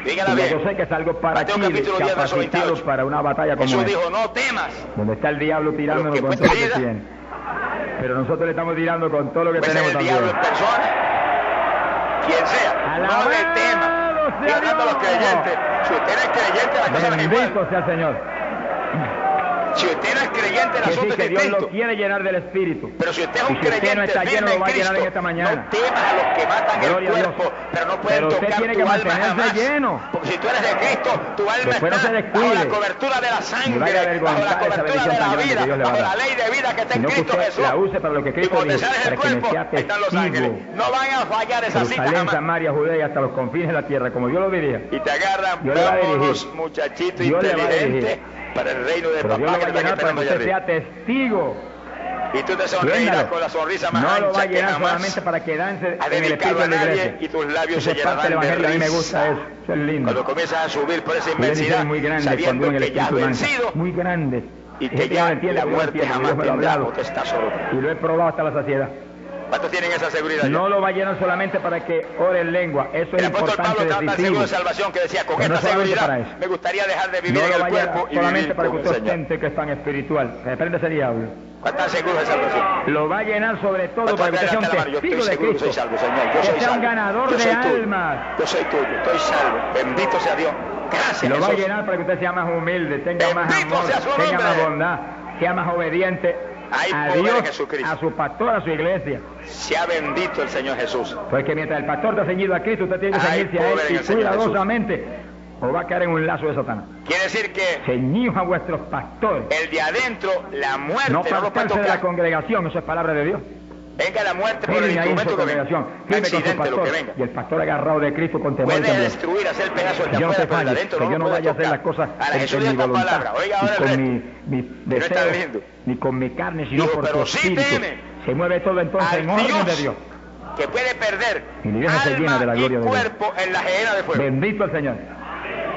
Dígala bien. Yo sé que es algo para Chile, capacitado para una batalla como esta. Jesús dijo, no temas. Donde está el diablo tirándonos con todo lo que tiene. Pero nosotros le estamos tirando con todo lo que tenemos también. El diablo en persona, quien sea, no le temas. Y hablando a los creyentes, si usted es creyente, la cosa no es igual. Bendito sea el Señor. Si usted no es creyente, el asunto es que Dios distinto. lo quiere llenar del Espíritu. Pero si usted es un creyente, usted no está lleno, lo va a llenar en esta mañana. No temas a los que matan el cuerpo, pero no pueden tocar tiene tu que alma jamás. Lleno. Porque si tú eres de Cristo, tu alma después está bajo la cobertura de la sangre, bajo la cobertura de la vida, bajo la ley de vida que está en Cristo Jesús. La use para lo que Cristo y cuando sales del cuerpo, están los ángeles. No van a fallar esas citas jamás. Samaria, Judea y hasta los confines de la tierra, como Dios lo diría. Y te agarran pocos muchachitos inteligentes para el reino de papá que está para que usted sea testigo. Y tú te sonreirás con la sonrisa más no lo va a ancha que llenar jamás solamente para que dance a en el espíritu de la iglesia. Y tus labios eso se llenarán de risa. A mí me gusta eso. Eso es lindo. Cuando comienzas a subir por esa inmensidad, muy grande, sabiendo que ya has vencido, muy grande, y que ya la muerte jamás tendrá potestad sobre ti. Y lo he probado hasta la saciedad. ¿Cuántos tienen esa seguridad? No lo va a llenar solamente para que ore en lengua. Eso es importante. El apóstol Pablo estaba tan seguro de salvación que decía, con esta seguridad me gustaría dejar de vivir en el cuerpo y solamente vivir para que usted siente que es tan espiritual. Reprende ese diablo. ¿Cuántos seguros de salvación? Lo va a llenar sobre todo para que usted sea un testigo de Cristo. Soy salvo, Señor. Yo soy que sea un ganador de almas. Yo soy tuyo, estoy salvo. Bendito sea Dios. Gracias, Lo va a llenar para que usted sea más humilde, tenga más amor, tenga más bondad, sea más obediente a Dios, a su pastor, a su iglesia. Sea bendito el Señor Jesús. Porque mientras el pastor está ceñido a Cristo, usted tiene que ceñirse a Él y cuidadosamente o va a caer en un lazo de Satanás. Quiere decir que ceñidos a vuestros pastores. El de adentro, la muerte, no lo puede tocar. De la congregación, eso es palabra de Dios. Venga la muerte por el instrumento que venga. Un accidente, lo que venga. Y el pastor agarrado de Cristo con temor. Puede destruir, hacer pedazos el de afuera, pero el de adentro no. Yo no vaya a hacer las cosas en mi voluntad, ni con mi deseo, ni con mi carne, sino por tu espíritu. Se mueve todo entonces en orden de Dios. Que puede perder alma y cuerpo en la gehenna de fuego. Bendito el Señor.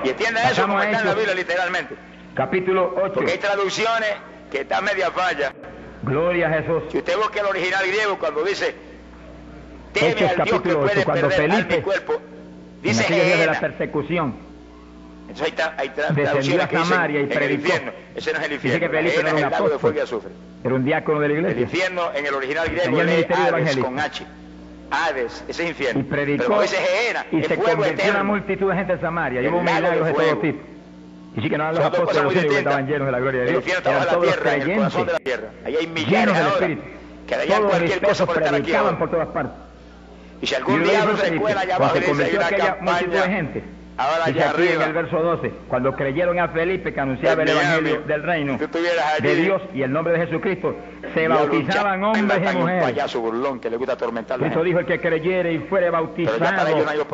Y entienda eso como está en la Biblia literalmente. Capítulo 8. Porque hay traducciones que están media falla. Gloria a Jesús. Si usted busca el original griego cuando dice teme al Dios que puede perder alma y cuerpo, dice gehenna de la persecución. Entonces hay traducciones que dicen en el infierno. Ese no es el infierno. Dice que Felipe era un lago de fuego y azufre. Era un diácono de la iglesia. El infierno en el original griego lee Hades con H. Hades, ese es infierno. Y predicó, pero dice gehenna, y se convirtió una multitud de gente en Samaria. Y hubo milagros de todo tipo. Y sí que no eran los apóstoles que estaban llenos de la gloria de Dios. Eran todos los creyentes, en el corazón de la tierra. Ahí hay millares del ahora Espíritu. Que darían cualquier cosa por estar aquí ahora. Por todas partes. Y si algún diablo se cuela allá abajo y dice hay una campaña, ahora allá arriba, en el verso 12, cuando creyeron a Felipe que anunciaba el evangelio del reino de Dios y el nombre de Jesucristo, se bautizaban hombres y mujeres. Un payaso burlón que le gusta atormentar a la gente. Cristo dijo: el que creyere y fuere bautizado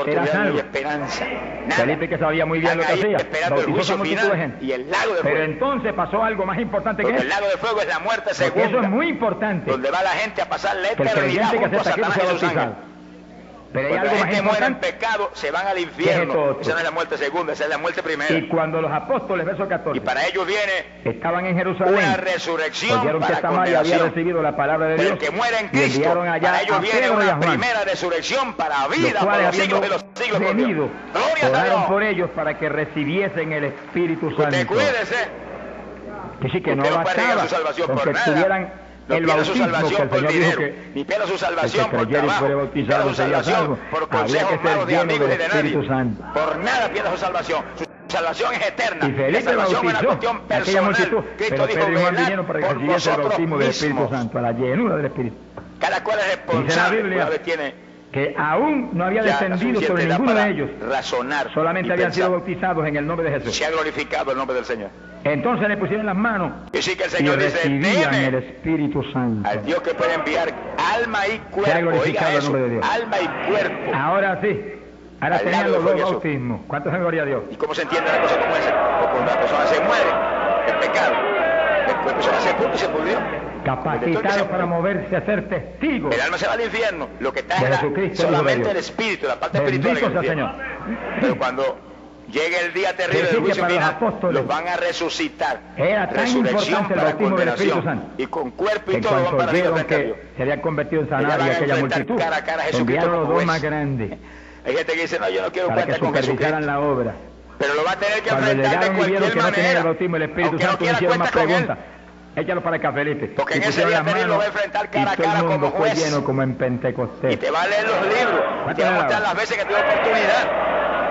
será salvo. Esperanza. Felipe, que sabía muy bien lo que hacía, bautizó a multitud de gente. Y el lago de fuego. Pero entonces pasó algo más importante que eso. El lago de fuego es la muerte segunda. Eso es muy importante. Donde va la gente a pasar la eternidad junto a Satanás y sus ángeles. Pero hay algo más importante. Muere en pecado, se van al infierno. Esa no es la muerte segunda, esa es la muerte primera. Y cuando los apóstoles, verso 14, y para ellos viene estaban en Jerusalén, una resurrección oyeron que Samaria había recibido la palabra de Dios, el que muere en Cristo, para ellos viene una primera resurrección para vida por los siglos de los siglos. Venido, gloria a Dios. por ellos para que recibiesen el Espíritu Santo. Usted cuídese. Que sí, que no bastaba con que tuvieran el bautismo que el Señor dijo que ni pierda su salvación por trabajo, ni pierda su salvación por consejos malos de amigos y de nadie. Santo. Por nada pierda su salvación. Su salvación es eterna. Y Felipe la salvación bautizó es una cuestión personal. Multitud, Cristo dijo: Pedro y Juan vinieron para que recibiese el bautismo del Espíritu Santo, a la llenura del Espíritu. Cada cual es responsable. Dice la Biblia que aún no había descendido sobre ninguno de ellos. Razonar. Solamente habían sido bautizados en el nombre de Jesús. Se ha glorificado el nombre del Señor. Entonces le pusieron las manos y sí que el Señor dice: recibían el Espíritu Santo. Al Dios que puede enviar alma y cuerpo. Se ha glorificado el nombre de Dios. Alma y cuerpo. Ahora sí. Ahora tenían los dos bautismos. ¿Cuántos en gloria a Dios? ¿Y cómo se entiende la cosa como esa? Porque una persona se muere en pecado. La persona se pudrió y se pudrió. Capacitado para moverse a ser testigo. El alma se va al infierno. Lo que está es solamente el espíritu, la parte espiritual del infierno. Pero cuando llegue el día terrible del juicio final, los van a resucitar. Resurrección para condenación. Y con cuerpo y todo van para arriba frente a Dios. Se habían convertido en Samaria aquella multitud. Cara a cara a Jesucristo los dos más grandes. Hay gente que dice: no, yo no quiero para cuenta que con Jesucristo. la obra. Pero lo va a tener que Cuando enfrentar de cualquier que manera. No tenía el bautismo, el Espíritu Santo, no hicieron más preguntas. Échalo para acá, Felipe. Porque en ese día terrible lo va a enfrentar cara a cara como juez. Fue lleno como en Pentecostés. Y te va a leer los libros. Y te va a mostrar las veces que tuvo oportunidad.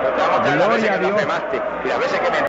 Pero te va a mostrar las veces que blasfemaste y las veces que